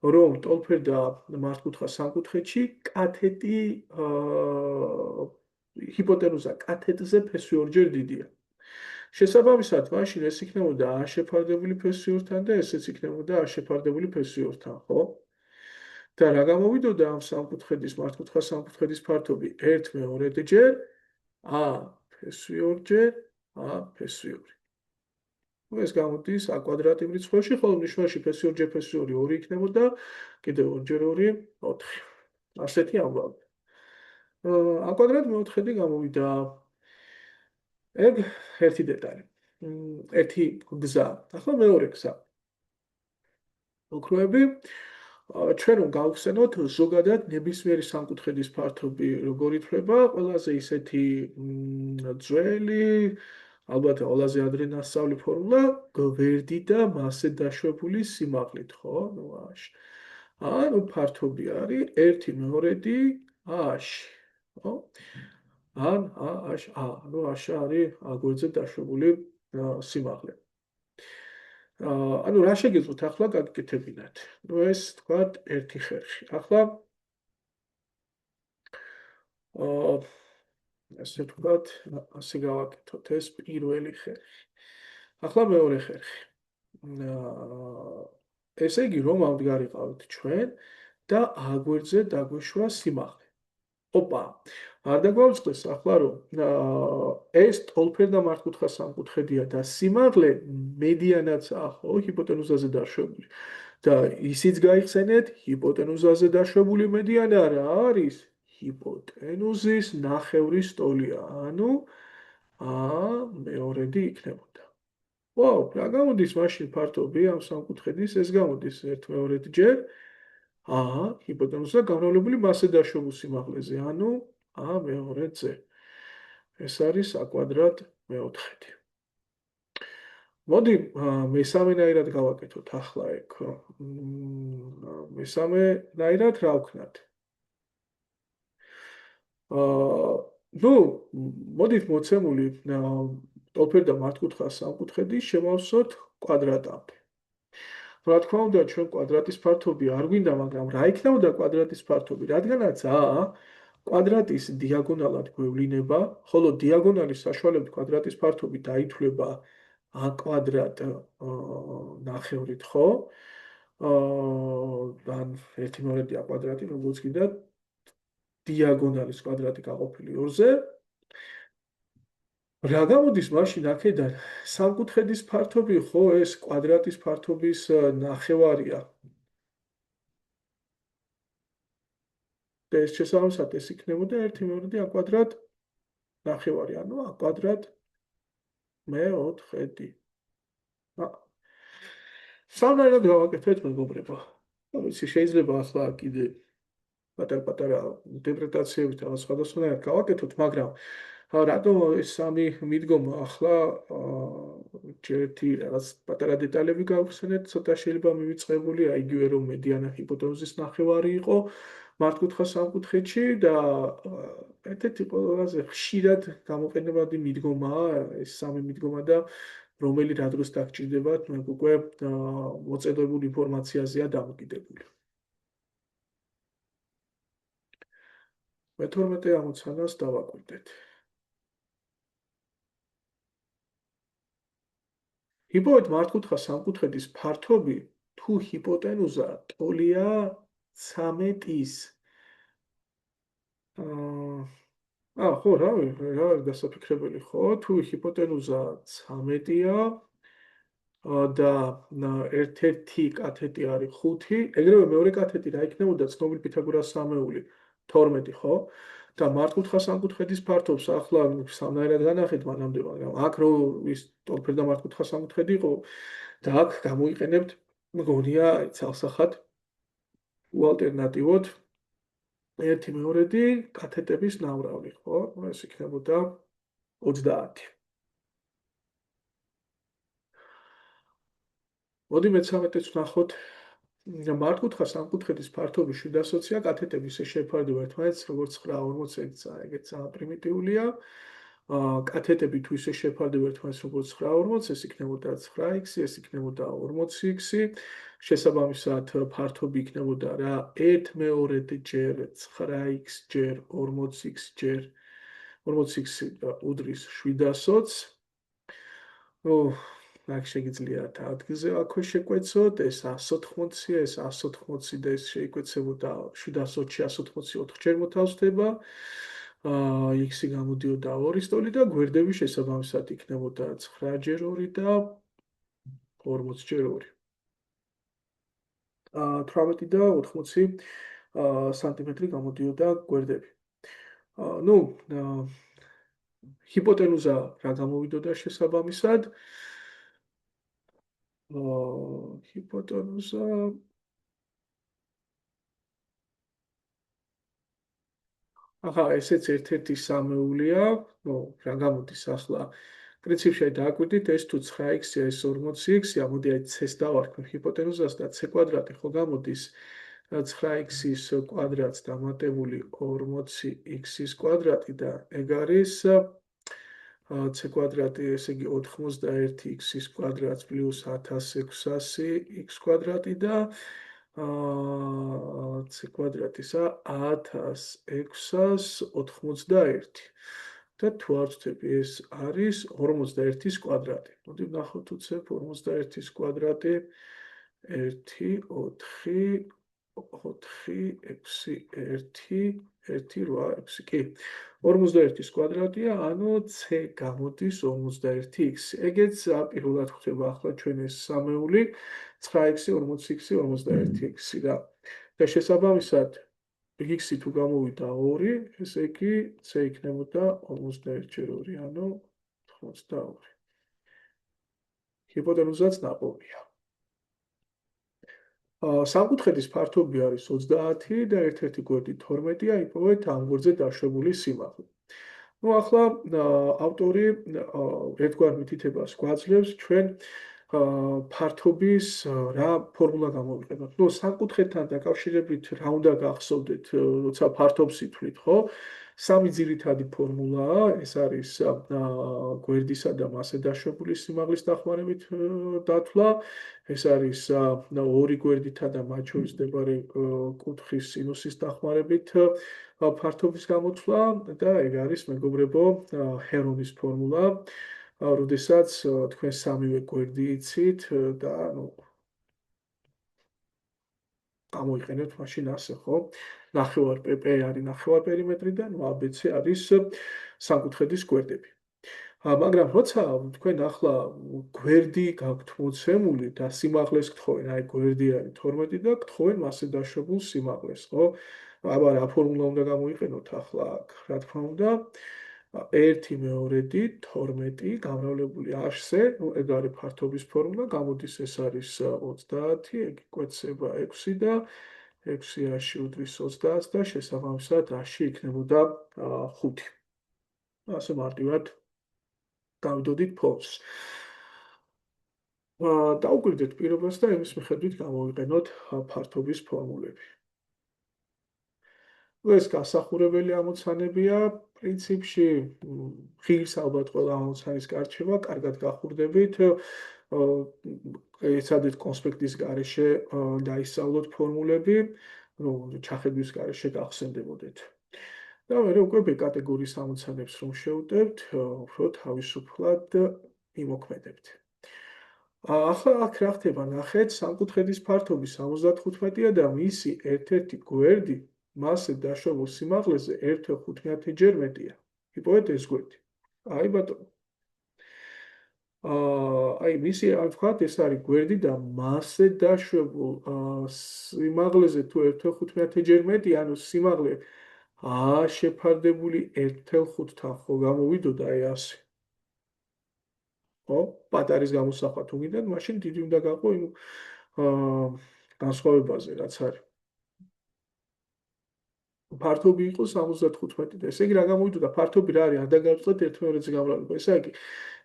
რომ ტოლფერდა მართკუთხა სამკუთხედში კათეტი ჰიპოტენუზა კათეტზე ფესვი ორჯერ დიდია. შესაბამისად, მაშინ ეს იქნებოდა A შეფარდებული ფესვი ორთან და ესეც იქნებოდა A შეფარდებული ფესვი ორთან, ხო? და რა გამოვიდოდა ამ სამკუთხედის მართკუთხა სამკუთხედის ფართობი 1/2-ჯერ A ფესვი ორჯერ A ფესვი 2. ეს გამოდის A კვადრატი მრიცხვებში, ხოლო ნიშნაში ფესვი ორჯერ ფესვი 2 იქნებოდა, კიდევ 2ჯერ 2 4. ასეთი ამბავი. A კვადრატ მეოთხედი გამოვიდა. ეგ ერთი დეტალი. ერთი გზა. ახლა მეორე გზა. ოქროები ჩვენ რომ გავხსენოთ ზოგადად ნებისმიერი სამკუთხედის ფართობი როგორ ითვლება, ყველაზე ისეთი ძველი, ალბათ ყველაზე ადრე ნასწავლი ფორმულა გვერდი და მასზე დაშვებული სიმაღლით, ხო? ნუ A-ში. ანუ ფართობი არის 1/2 A-ში, ხო? ან A-ში, ანუ A-ში არის გვერდზე დაშვებული სიმაღლე. ანუ რა შეგეძლოთ ახლა გაგიკეთებინათ? ნუ ეს თქვათ ერთი ხერხი. ახლა აა ასე ვთქვათ, ასე გავაკეთოთ ეს პირველი ხერხი. ახლა მეორე ხერხი. აა ესე იგი რომ ავდგარიყავით ჩვენ და აგვერდზე დაგვეშვა სიმაღლე. ოპა. არ დაგვაუწყდეს ახლა რომ ეს ტოლფერდა მართკუთხა სამკუთხედია და სიმაღლე მედიანაცაა ხო ჰიპოტენუზაზე დაშვებული. და ისიც გაიხსენეთ, ჰიპოტენუზაზე დაშვებული მედიანა რა არის? ჰიპოტენუზის ნახევრის ტოლია, ანუ მეორედი იქნებოდა. ვაუ, რა გამოდის მაშინ ფართობი ამ სამკუთხედის? ეს გამოდის 1/2 ჯერ ჰიპოტენუზა გამრავლებული მასზე დაშვებულ სიმაღლეზე, ანუ მეორეზე. ეს არის აკვადრატ მეოთხედი. მოდი მესამენაირად გავაკეთოთ ახლა ეგ. მესამენაირად რა ვქნათ? ნუ მოდით მოცემული ტოლფერდა მართკუთხა სამკუთხედი შემავსოთ კვადრატამდე. რა თქმა უნდა, ჩვენ კვადრატის ფართობი არ გვინდა, მაგრამ რა იქნებოდა კვადრატის ფართობი? რადგანაც კვადრატის დიაგონალად გვევლინება, ხოლო დიაგონალის საშუალებით კვადრატის ფართობი დაითვლება კვადრატ ნახევრით, ხო? ან 1/2 კვადრატი, როგორც კიდე დიაგონალის კვადრატი გაყოფილი 2-ზე. რა გამოდის მაშინ აქედან? სამკუთხედის ფართობი ხო ეს კვადრატის ფართობის ნახევარია. და ეს შესაბამისად ეს იქნებოდა 1/2 კვადრატ ნახევარი, ანუ კვადრატ მეოთხედი. სამნაირად გავაკეთეთ მეგობრებო. ვიცი შეიძლება ახლა კიდე პატარ-პატარა ინტერპრეტაციებით და სხვადასხვანაირად გავაკეთოთ, მაგრამ რატო ეს სამი მიდგომა ახლა ერთი რაღაც პატარა დეტალები გავხსენეთ, ცოტა შეიძლება მივიწყებული, იგივე რომ მედიანა ჰიპოტენუზის ნახევარი იყო მართკუთხა სამკუთხედში და ერთ-ერთი ყველაზე ხშირად გამოყენებადი მიდგომაა ეს სამი მიდგომა და რომელი რა დროს დაგჭირდებათ, მე უკვე მოწედებულ ინფორმაციაზეა დამოკიდებული. მე-12 ამოცანას დავაკვირდეთ. ჰიპოეთ მართკუთხა სამკუთხედის ფართობი თუ ჰიპოტენუზა ტოლია 13-ის. ხო, რა გასაფიქრებელი ხო? თუ ჰიპოტენუზა 13-ია და ერთ-ერთი კათეტი არის 5, ეგრევე მეორე კათეტი რა იქნებოდა ცნობილი პითაგორას სამეული 12, ხო? და მართკუთხა სამკუთხედის ფართობს ახლა სამნაირად განახეთ მანამდე, მაგრამ აქ რო ის ტოლფერდა მართკუთხა სამკუთხედი იყო და აქ გამოიყენებთ მგონია ცალსახად უალტერნატივოდ 1/2 კათეტების ნამრავლი, ხო? ეს იქნებოდა 30. მოდი მე-13-ს ვნახოთ. მართკუთხა სამკუთხედის ფართობი 720-ია, კათეტები ისე შეფარდება ერთმანეთს, როგორც 9-40, ეგეც პრიმიტიულია. კათეტები თუ ისე შეფარდება ერთმანეთს, როგორც 9-40, ეს იქნებოდა 9x, ეს იქნებოდა 40x. შესაბამისად ფართობი იქნებოდა რა 1/2 ჯერ 9x ჯერ 40x ჯერ 40x უდრის 720. აქ შეგიძლიათ ადგილზე აქვე შეკვეცოთ, ეს 180-ია, ეს 180 და ეს შეიკვეცებოდა 720-ში 180 4-ჯერ მოთავსდება. x-ი გამოდიოდა 2 ტოლი და გვერდები შესაბამისად იქნებოდა 9 ჯერ 2 და 40 ჯერ 2. 18 და 80 სანტიმეტრი გამოდიოდა გვერდები. ნუ ჰიპოტენუზა რა გამოვიდოდა შესაბამისად? ჰიპოტენუზა ესეც ერთ-ერთი სამეულია, რა გამოდის ახლა? პრინციპში დააკვირდით, ეს თუ 9x-ია, ეს 40x-ია, მოდი აი c-ს დავარქმევ ჰიპოტენუზას და c კვადრატი ხო გამოდის 9x-ის კვადრატს დამატებული 40x-ის კვადრატი და ეგ არის c კვადრატი, ესე იგი 91x კვადრატს პლუს 1600 x კვადრატი და c კვადრატისა 1691 და თუ არ ვცდები ეს არის 51-ის კვადრატი. მოდი ვნახოთ უცებ 51-ის კვადრატი 1 4 4 6 1 1 8 კი 51-ის კვადრატია, ანუ c გამოდის 51x. ეგეც პირველად ხდება ახლა ჩვენ ეს სამეული 9x 40x 51x და შესაბამისად x-ი თუ გამოვიდა 2, ესე იგი c იქნებოდა 51 ჯერ 2, ანუ 82. ჰიპოტენუზაც ნაპოვნია. სამკუთხედის ფართობი არის 30 და ერთ-ერთი გვერდი 12-ია, იპოვეთ ამ გვერდზე დაშვებული სიმაღლე. ნუ ახლა ავტორი ერთგვარ მითითებას გვაძლევს ჩვენ ფართობის რა ფორმულა გამოვიყენოთ. ნუ სამკუთხედთან დაკავშირებით რა უნდა გახსოვდეთ, როცა ფართობს ითვლით, ხო? სამი ძირითადი ფორმულაა, ეს არის გვერდისა და მასზე დაშვებული სიმაღლის დახმარებით დათვლა, ეს არის ორი გვერდითა და მათ შორის მდებარე კუთხის სინუსის დახმარებით ფართობის გამოთვლა და ეგ არის მეგობრებო ჰერონის ფორმულა, როდესაც თქვენ სამივე გვერდი იცით და ნუ გამოიყენებთ მაშინ ასე, ხო? ნახევარ PP არის ნახევარ პერიმეტრი და ნუ ABC არის სამკუთხედის გვერდები. მაგრამ როცა თქვენ ახლა გვერდი გაქვთ მოცემული და სიმაღლეს გთხოვენ, აი გვერდი არის 12 და გთხოვენ მასზე დაშვებულ სიმაღლეს, ხო? აბა რა ფორმულა უნდა გამოიყენოთ ახლა აქ, რა თქმა უნდა, 1/2 12 გამრავლებული h-ზე, ნუ ეგ არის ფართობის ფორმულა, გამოდის ეს არის 30, ეგ იკვეცება 6 და 6-ში უდრის 30 და შესაბამისად h-ში იქნებოდა 5. ასე მარტივად დავიდოდით ფონს. დაუკვირდეთ პირობას და იმის მიხედვით გამოვიყენოთ ფართობის ფორმულები. ეს გასახურებელი ამოცანებია, პრინციპში ღირს ალბათ ყველა ამოცანის გარჩევა, კარგად გახურდებით, ეცადეთ კონსპექტის გარეშე დაისწავლოთ ფორმულები, ჩახედვის გარეშე გახსენდებოდეთ. და მე უკვე B კატეგორიის ამოცანებს რომ შევუდებთ, უფრო თავისუფლად იმოქმედებთ. ახლა აქ რა ხდება, ნახეთ, სამკუთხედის ფართობი 75-ია და მისი ერთ-ერთი გვერდი მასზე დაშვებულ სიმაღლეზე 1/15 ჯერ მეტია. იპოვეთ ეს გვერდი. აი ბატონო. აი მისი რა ვთქვათ, ეს არის გვერდი და მასზე დაშვებულ სიმაღლეზე თუ 1/15 ჯერ მეტია, ანუ სიმაღლე შეფარდებული 1/5-თან ხო გამოვიდოდა აი ასე. ხო, პატარის გამოსახვა თუ გინდათ, მაშინ დიდი უნდა გაყო იმ განსხვავებაზე, რაც არის. ფართობი იყო 75 და ესე იგი რა გამოვიდოდა, ფართობი რა არის, არ დაგავიწყეთ 1/2-ზე გამრავლება.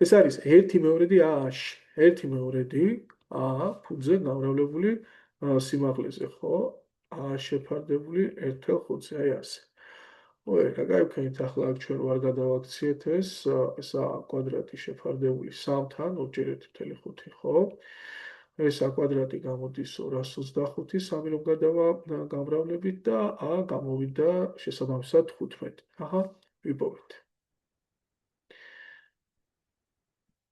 ეს არის 1/2 h, 1/2 a ფუძე გამრავლებული სიმაღლეზე, ხო? a შეფარდებული 1/5-ზე, აი ასე. რა გაივქენით ახლა აქ ჩვენ ვარ გადავაქციეთ ეს a კვადრატი შეფარდებული 3-თან 2/1/5, ხო? ეს a კვადრატი გამოდის 225, 3 რომ გამრავლებით და a გამოვიდა შესაბამისად 15. აჰა, ვიპოვეთ.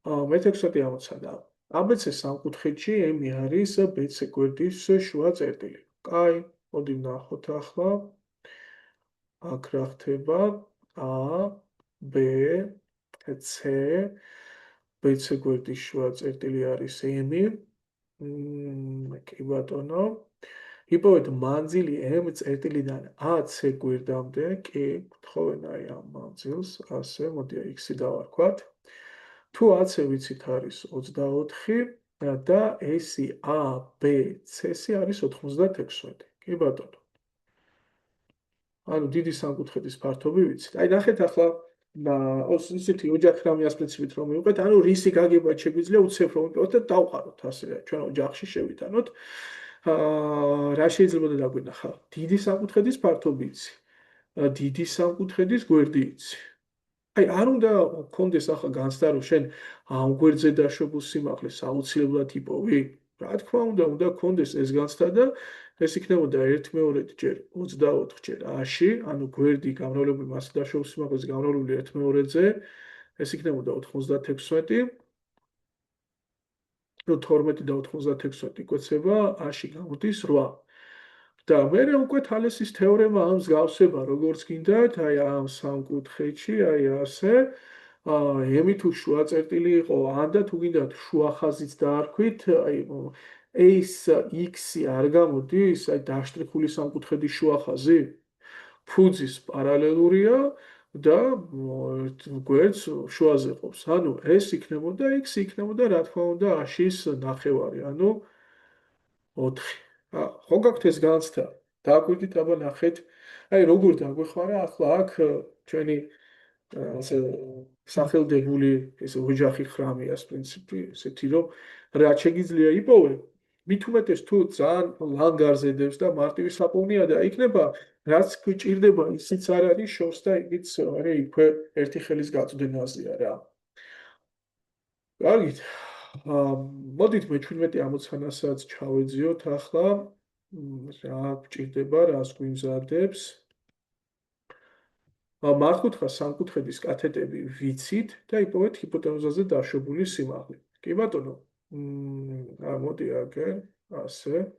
მე-16 ამოცანა. ABC სამკუთხედში m არის BC გვერდის შუა წერტილი. კაი, მოდი ვნახოთ ახლა. აქ რა ხდება A, B, C, BC გვერდის შუა წერტილი არის M. კი ბატონო. იპოვეთ მანძილი M წერტილიდან AC გვერდამდე, კი, გთხოვენ აი ამ მანძილს, ასე, მოდი X-ი დავარქვათ. თუ AC ვიცით არის 24 და S-ი A, B, C-ი არის 96. კი ბატონო. ანუ დიდი სამკუთხედის ფართობი ვიცით. აი ნახეთ ახლა ისეთი ოჯახრამი ასპრინციპით რომ მივყვეთ, ანუ რისი გაგება შეგვიძლია უცებ რომ ვიპოვოთ და დავყაროთ ასე ჩვენ ოჯახში შევიტანოთ. რა შეიძლება დაგვინახა? დიდი სამკუთხედის ფართობი იცი. დიდი სამკუთხედის გვერდი იცი. აი, არ უნდა გქონდეს ახლა განცდა, რომ შენ ამ გვერდზე დაშვებულ სიმაღლეს აუცილებლად იპოვი. რა თქმა უნდა გქონდეს ეს განცდა და ეს იქნებოდა 1/2 ჯერ 24 ჯერ 100, ანუ გვერდი გამრავლებული მასზე დაშვებულ სიმაღლეზე გამრავლებული 1/2-ზე, ეს იქნებოდა 96, რომ 12 და 96 იკვეცება 100 გამოდის 8. და მე უკვე თალესის თეორემა ამსგავსება როგორც გინდათ, აი ამ სამკუთხედში, აი ასე. ემი თუ შუა წერტილი იყო, ან და თუ გინდათ შუა ხაზიც დაარქვით, აი ეს x-ი არ გამოდის, აი დაშტრიხული სამკუთხედის შუა ხაზი, ფუძის პარალელურია და გვერდს შუაზე ყოფს. ანუ ეს იქნებოდა x იქნებოდა რა თქმა უნდა 100-ის ნახევარი, ანუ 4. ხო გაქვთ ეს განცდა? დააკვირდით, აბა ნახეთ. აი როგორ დაგვეხმარა ახლა აქ ჩვენი ასე სახელდებული ეს ოჯახი ხრამიას პრინციპი, ესეთი რომ რაც შეგიძლია იპოვე, მით უმეტეს თუ ძალიან ლანგარზედებს და მარტივი საპოვნია და იქნება რაც გვჭირდება ისიც არ არის შორს და იგიც არის იქვე ერთი ხელის გაწვდენაზეა რა. კარგით. მოდით მე-17 ამოცანასაც ჩავეძიოთ ახლა. რა გვჭირდება, რას გვიმზადებს. მართკუთხა სამკუთხედის კათეტები ვიცით და იპოვეთ ჰიპოტენუზაზე დაშვებული სიმაღლე. კი ბატონო. მოდი აგერ, ასე.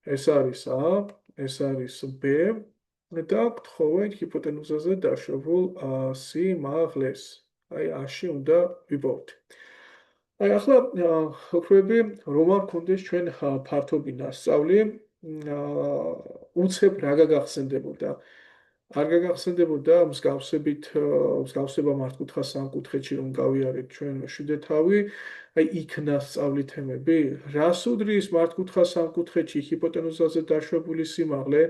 ეს არის A, ეს არის B და გთხოვენ ჰიპოტენუზაზე დაშვებულ სიმაღლეს. აი, A-ში უნდა ვიპოვოთ. აი, ახლა ხვდები, რომ არ გქონდეს ჩვენ ფართობი ნასწავლი, უცებ რა გაგახსენდებოდა? არ გაგახსენდებოდა მსგავსება მართკუთხა სამკუთხედში რომ გავიარეთ ჩვენ შვიდეთავი, აი იქ ნასწავლი თემები, რას უდრის მართკუთხა სამკუთხედში ჰიპოტენუზაზე დაშვებული სიმაღლე,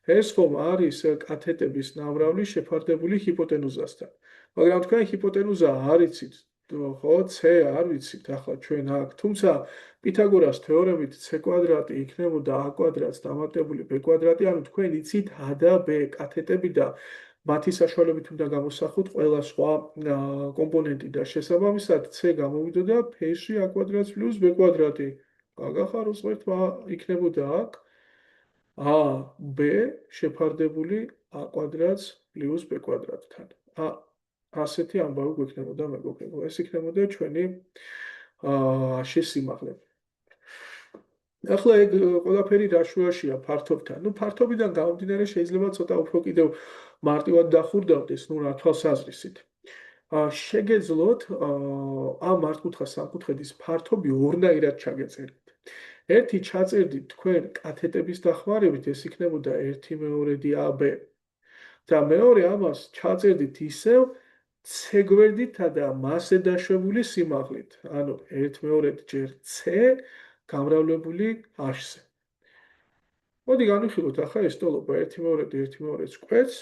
ეს ხომ არის კათეტების ნამრავლი შეფარდებული ჰიპოტენუზასთან. მაგრამ თქვენ ჰიპოტენუზა არ იცით, ხო, c არ ვიცით ახლა ჩვენ აქ, თუმცა პითაგორას თეორემით c კვადრატი იქნებოდა a კვადრატს დამატებული b კვადრატი, ანუ თქვენ იცით a და b კათეტები და მათი საშუალებით უნდა გამოსახოთ ყველა სხვა კომპონენტი და შესაბამისად c გამოვიდოდა ფ-ში a კვადრატს პლუს b კვადრატი. გაგახაროს ღერთმა იქნებოდა აქ a b შეფარდებული a კვადრატს პლუს b კვადრატთან. ასეთი ამბავი გვექნებოდა მეგობრებო. ეს იქნებოდა ჩვენი შესიმაღლე. ახლა ეგ ყველაფერი რა შუაშია ფართობთან. ნუ ფართობიდან გამომდინარე შეიძლება ცოტა უფრო კიდევ მარტივად დახურდავდეს, ნუ რა თვალსაზრისით. შეგეძლოთ ამ მართკუთხა სამკუთხედის ფართობი ორნაირად ჩაგეწერეთ. ერთი ჩაწერდით თქვენ კათეტების დახმარებით, ეს იქნებოდა 1/2 AB. და მეორე ამას ჩაწერდით ისევ c გვერდითა და მასზე დაშვებული სიმაღლით, ანუ 1/2 ჯერ c გამრავლებული h-ზე. მოდი განვიხილოთ ახლა ეს ტოლობა 1/2 კვეთს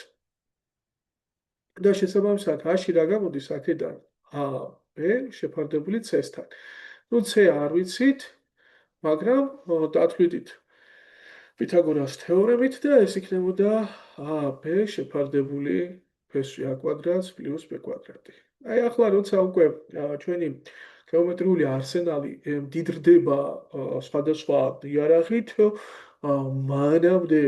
და შესაბამისად h-ი რა გამოდის აქედან a b შეფარდებული c-სთან. ნუ c არ ვიცით, მაგრამ დათვლით პითაგორას თეორემით და ეს იქნებოდა ab შეფარდებული ფ-ში a კვადრატს პლუს b კვადრატი. აი ახლა როცა უკვე ჩვენი გეომეტრიული არსენალი მდიდრდება სხვადასხვა იარაღით, მანამდე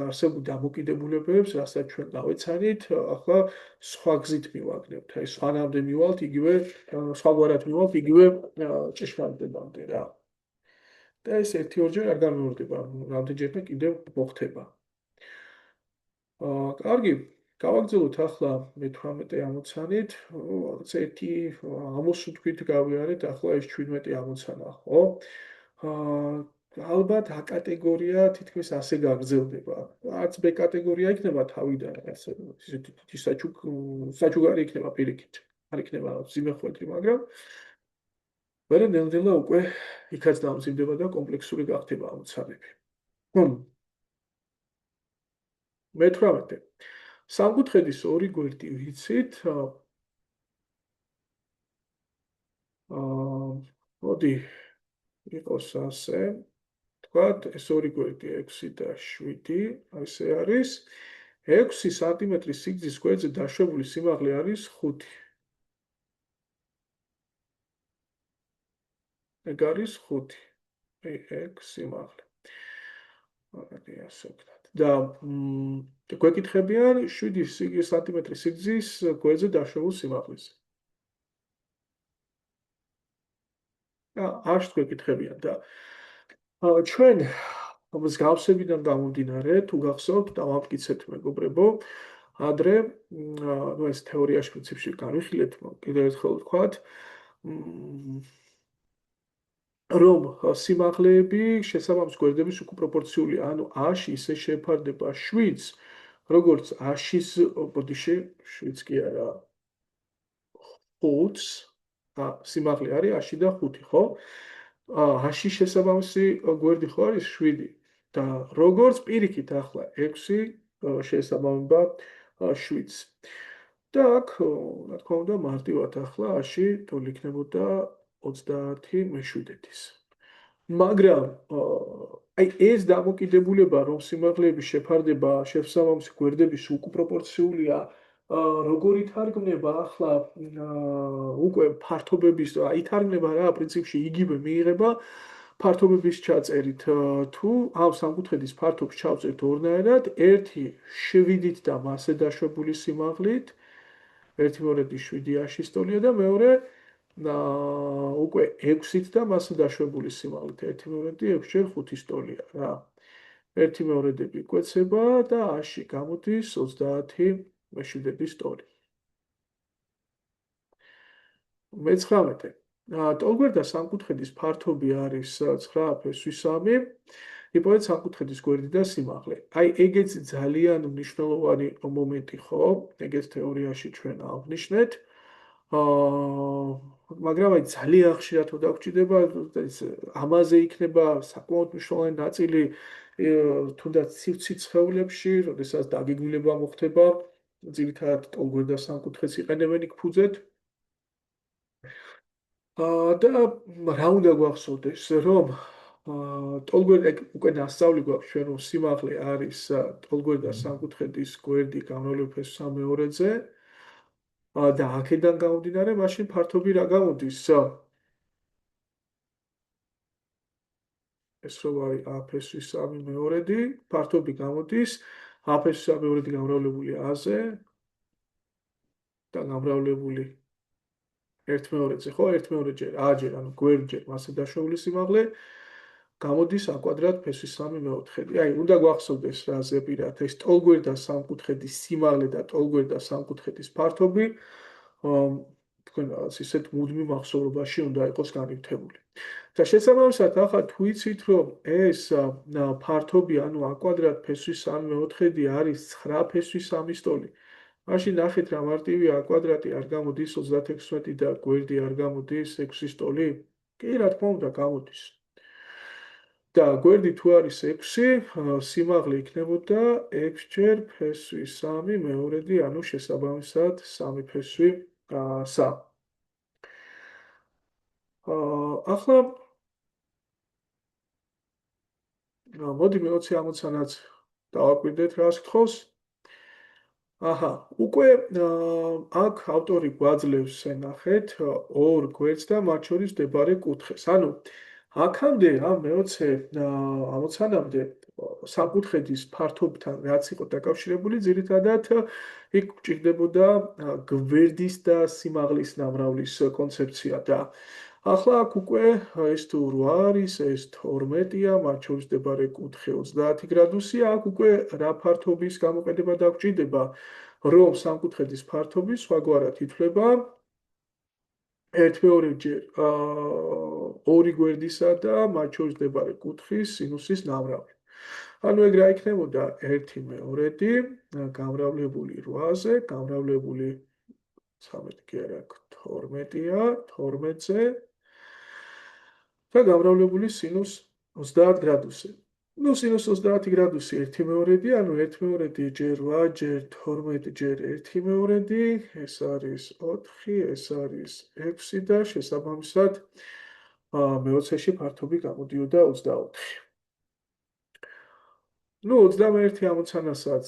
არსებულ დამოკიდებულებებს, რასაც ჩვენ გავეცანით, ახლა სხვა გზით მივაგნებთ. აი სხვანამდე მივალთ იგივე სხვაგვარად მივალთ იგივე ჭეშმარიტებამდე რა. და ეს 1-2 არ განმეორდება, რამდენჯერმე კიდევ მოხდება. კარგი, გავაგრძელოთ ახლა მე-18 ამოცანით, რაღაც ერთი ამოსუთქვით გავიარეთ, ახლა ეს 17 ამოცანა, ხო? ალბათ A კატეგორია თითქმის ასე გაგრძელდება. არც B კატეგორია იქნება თავიდან, ასე ისეთი საჩუქარი იქნება პირიქით. არ იქნება ზიმეხვედრი, მაგრამ მერე ნელ-ნელა უკვე იქაც დამძიმდება და კომპლექსური გახდება ამოცანები. მე-18. სამკუთხედის ორი გვერდი ვიცით. მოდი იყოს ასე. თქვათ, ეს ორი გვერდი 6 და 7, ასე არის. 6 სანტიმეტრის სიგრძის გვერდზე დაშვებული სიმაღლე არის 5. ეგ არის 5. 6 სიმაღლე. მაგარი ასე ვქნათ. და გვეკითხებიან 7 სანტიმეტრის სიგრძის გვერდზე დაშვებულ სიმაღლეს. არ გვეკითხებიან და ჩვენ მსგავსებიდან გამომდინარე, თუ გახსოვთ, დავამტკიცეთ მეგობრებო, ადრე, ну ეს თეორიაში პრინციპში განვიხილეთ, კიდევ ერთხელ ვთქვათ, რომ სიმაღლეები შესაბამის გვერდების უკუპროპორციულია, ანუ A-ში ისე შეფარდება 7-ს, როგორც A-შის, ბოდიში, 7-ს კი არა, 5-ს, სიმაღლე არის A-ში და 5, ხო? A-ში შესაბამისი გვერდი ხო არის 7 და როგორც პირიქით ახლა 6 შეესაბამება 7-ს. და აქ, რა თქმა უნდა, მარტივად ახლა A-ში თორე იქნებოდა 30/7. მაგრამ აი ეს დამოკიდებულება, რომ სიმაღლეების შეფარდება შესაბამისი გვერდების უკუპროპორციულია, როგორ ითარგმნება ახლა უკვე ფართობების, ითარგმნება რა, პრინციპში იგივე მიიღება ფართობების ჩაწერით, თუ ამ სამკუთხედის ფართობს ჩავწერთ ორნაირად, ერთი 7-ით და მასზე დაშვებული სიმაღლით, ერთი მეორედი 7 A-ში და მეორე უკვე 6-ით და მასზე დაშვებული სიმაღლით, ერთი მეორედი 6x5 ტოლია რა. ერთი მეორედები იკვეცება და A-ში გამოდის 30/7 ტოლი. 19. ტოლგვერდა სამკუთხედის ფართობი არის 9/3. იპოვეთ სამკუთხედის გვერდი და სიმაღლე. აი ეგეც ძალიან მნიშვნელოვანი მომენტი ხო? ეგეც თეორიაში ჩვენ ავნიშნეთ. მაგრამ აი ძალიან ხშირად თუ დაგჭირდება, ეს ამაზე იქნება საკმაოდ მნიშვნელოვანი ნაწილი თუნდაც ცივ სხეულებში, როდესაც დაგეგმილება მოხდება, ძირითადად ტოლგვერდა სამკუთხედს იყენებენ იქ ფუძედ. და რა უნდა გვახსოვდეს, რომ ტოლგვერდა უკვე დასწავლი გვაქვს ჩვენ, რომ სიმაღლე არის ტოლგვერდა სამკუთხედის გვერდი გამრავლების ფესვის სამეორეზე და აქედან გამომდინარე, მაშინ ფართობი რა გამოდის? ეს რო არის A ფესვის 3/2, ფართობი გამოდის A ფესვის 3/2 გამრავლებული A-ზე და გამრავლებული 1/2-ზე, ხო, 1/2-ჯერ A-ჯერ, ანუ გვერდჯერ მასზე დაშვებული სიმაღლე გამოდის A კვადრატ ფესვის 3/4. აი, უნდა გვახსოვდეს რა ზეპირად, ეს ტოლგვერდა სამკუთხედის სიმაღლე და ტოლგვერდა სამკუთხედის ფართობი თქვენ რაღაც ისეთ მუდმივ მახსოვრობაში უნდა იყოს განივთებული. და შესაბამისად, ახლა თუ იცით, რომ ეს ფართობი, ანუ A კვადრატ ფესვის 3/4 არის 9 ფესვის 3 ტოლი. მაშინ ნახეთ რა მარტივია A კვადრატი არ გამოდის 36 და გვერდი არ გამოდის 6 ტოლი? კი, რა თქმა უნდა, გამოდის. და გვერდი თუ არის 6, სიმაღლე იქნებოდა 6-ჯერ ფესვის 3/2, ანუ შესაბამისად 3 ფესვი 3. ახლა მოდი მე-20 ამოცანაც დავაკვირდეთ რას გთხოვს. აჰა, უკვე აქ ავტორი გვაძლევს ნახეთ ორ გვერდს და მათ შორის მდებარე კუთხეს. ანუ აქამდე ამ მე-20 ამოცანამდე საკუთხედის ფართობთან რაც იყო დაკავშირებული, ძირითადად იქ გვჭირდებოდა გვერდის და სიმაღლის ნამრავლის კონცეფცია და ახლა აქ უკვე ეს თუ 8 არის, ეს 12-ია, მათ შორის მდებარე კუთხე 30 გრადუსია, აქ უკვე რა ფართობის გამოყენება დაგჭირდება, რომ სამკუთხედის ფართობი სხვაგვარად ითვლება 1/2-ჯერ ორი გვერდისა და მათ შორის მდებარე კუთხის სინუსის ნამრავლი. ანუ ეგ რა იქნებოდა 1/2 გამრავლებული 8-ზე, გამრავლებული 13 კი არა, 12-ია, 12-ზე და გამრავლებული სინუს 30 გრადუსზე. Ну, სინუს 30 გრადუსი 1/2, ანუ 1/2 ჯერ 8 ჯერ 12 ჯერ 1/2, ეს არის 4, ეს არის 6 და შესაბამისად მე-20-ში ფართობი გამოდიოდა 24. Ну, 21 ამოცანასაც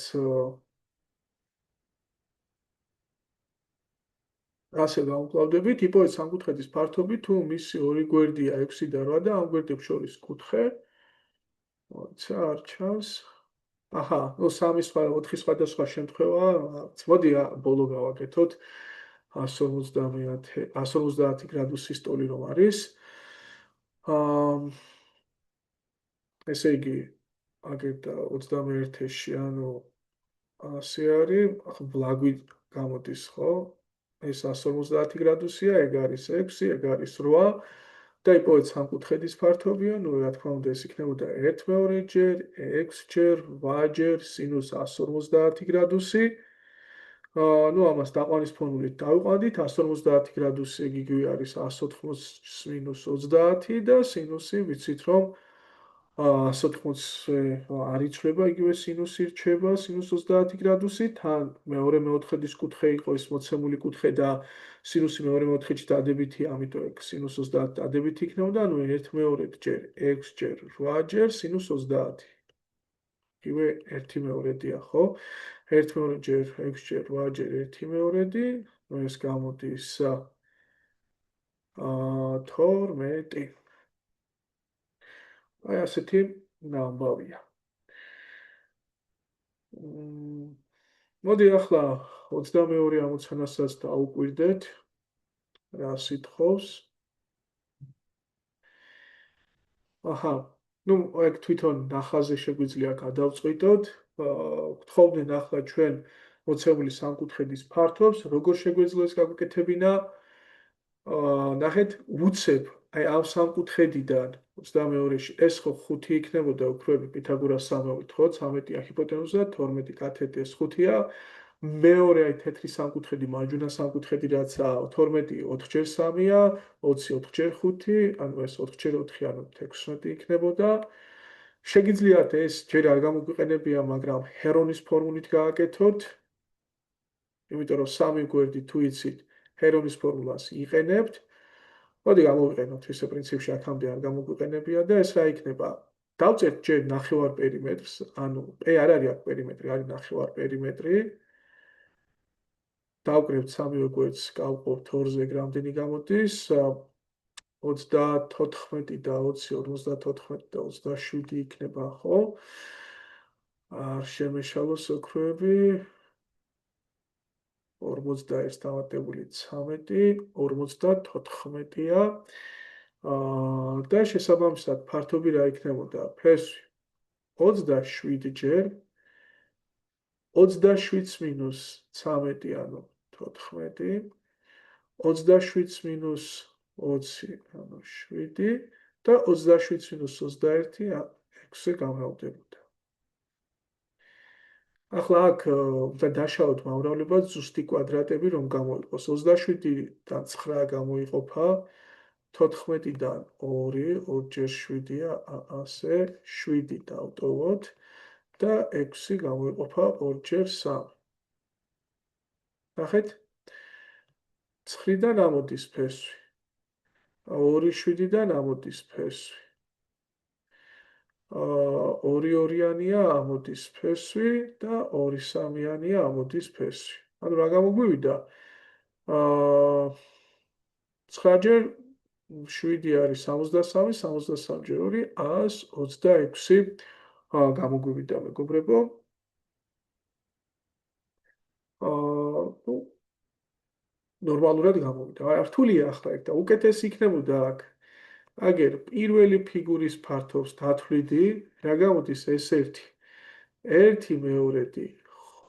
ასე გავუკლავდებით, იპოვეთ სამკუთხედის ფართობი, თუ მისი ორი გვერდია 6 და 8 და ამ გვერდებს შორის კუთხე, მოიცა არ ჩანს. აჰა, ნუ 3 სხვა 4 სხვადასხვა შემთხვევა, მოდი ბოლო გავაკეთოთ. 150 გრადუსის ტოლი რომ არის. ესე იგი, აგერდა 21-ში, ანუ ასე არის, ახლა ბლაგვი გამოდის, ხო? ეს 150 გრადუსია, ეგ არის 6, ეგ არის 8 და იპოვეთ სამკუთხედის ფართობია, ნუ რა თქმა უნდა ეს იქნებოდა 1/2 ჯერ, 6 ჯერ, 8 ჯერ სინუს 150 გრადუსი. ნუ ამას დაყვანის ფორმულით დავიყვანდით, 150 გრადუსი ეგ იგივე არის 180 მინუს 30 და სინუსი ვიცით რომ 180 არ იცვლება, იგივე სინუსი რჩება, სინუს 30 გრადუსი, თან მეორე მეოთხედის კუთხე იყო ეს მოცემული კუთხე და სინუსი მეორე მეოთხედში დადებითი, ამიტომ ეგ სინუს 30 დადებითი იქნებოდა, ანუ 1/2 ჯერ 6 ჯერ 8 ჯერ სინუს 30. იგივე 1/2-დია, ხო? 1/2 ჯერ 6 ჯერ 8 ჯერ 1/2, ნუ ეს გამოდის 12. აი ასეთი ამბავია. მოდი ახლა 22 ამოცანასაც დაუკვირდეთ. რა სიტყავს? აჰა, ნუ ეგ თვითონ ნახაზე შეგვიძლია გადავწყვიტოთ. გთხოვდნენ ახლა ჩვენ მოცემული სამკუთხედის ფართობს, როგორ შეგვეძლო ეს გაგვეკეთებინა? ნახეთ, უცებ აი ამ სამკუთხედიდან 22-ში ეს ხო 5 იქნებოდა უქმები პითაგორას სამეურით, ხო? 13-ია ჰიპოტენუზა, 12 კათეტი ეს 5-ია. მეორე აი თეთრი სამკუთხედი, მარჯვენა სამკუთხედი რაცაა 12 4 ჯერ 3-ია, 20 4 ჯერ 5, ანუ ეს 4 ჯერ 4, ანუ 16 იქნებოდა. შეგიძლიათ ეს ჯერ არ გამოგვიყენებია, მაგრამ ჰერონის ფორმულით გააკეთოთ. იმიტომ რომ სამი გვერდი თუ იცით, ჰერონის ფორმულას იყენებთ. მოდი გამოვიყენოთ ესე პრინციპში აქამდე არ გამოგვიყენებია და ეს რა იქნება? დავწერთ ჯერ ნახევარ პერიმეტრს, ანუ არ არის აქ პერიმეტრი, არის ნახევარ პერიმეტრი. დავკრებთ სამივე გვერდს, გავყობთ 2-ზე რამდენი გამოდის? 34 და 20, 54 და 27 იქნება, ხო? არ შემეშალოს ოქროები. 41 დამატებული 13, 54-ია. და შესაბამისად ფართობი რა იქნებოდა? ფესვი 27 ჯერ 27 მინუს 13, ანუ 14, 27 მინუს 20, ანუ 7 და 27 მინუს 21, 6-ზე გამრავლდებოდა. ახლა აქ და დაშალოთ მავრავლებას ზუსტი კვადრატები რომ გამოიყოს. 27-დან 9 გამოიყოფა, 14-დან 2, 2 ჯერ 7-ია, ასე, 7 დავტოვოთ და 6 გამოიყოფა 2 ჯერ 3. ნახეთ? 9-დან ამოდის ფესვი. 2-7-დან ამოდის ფესვი. 2-2-იანია ამოდის ფესვი და 2-3-იანია ამოდის ფესვი. ანუ რა გამოგვივიდა? 9 ჯერ 7 არის 63, 63 ჯერ 2, 126 გამოგვივიდა, მეგობრებო. ნუ ნორმალურად გამოვიდა. აი რთულია ახლა ეგ და უკეთესი იქნებოდა აქ. აგერ პირველი ფიგურის ფართობს დათვლიდი, რა გამოდის S1, 1/2,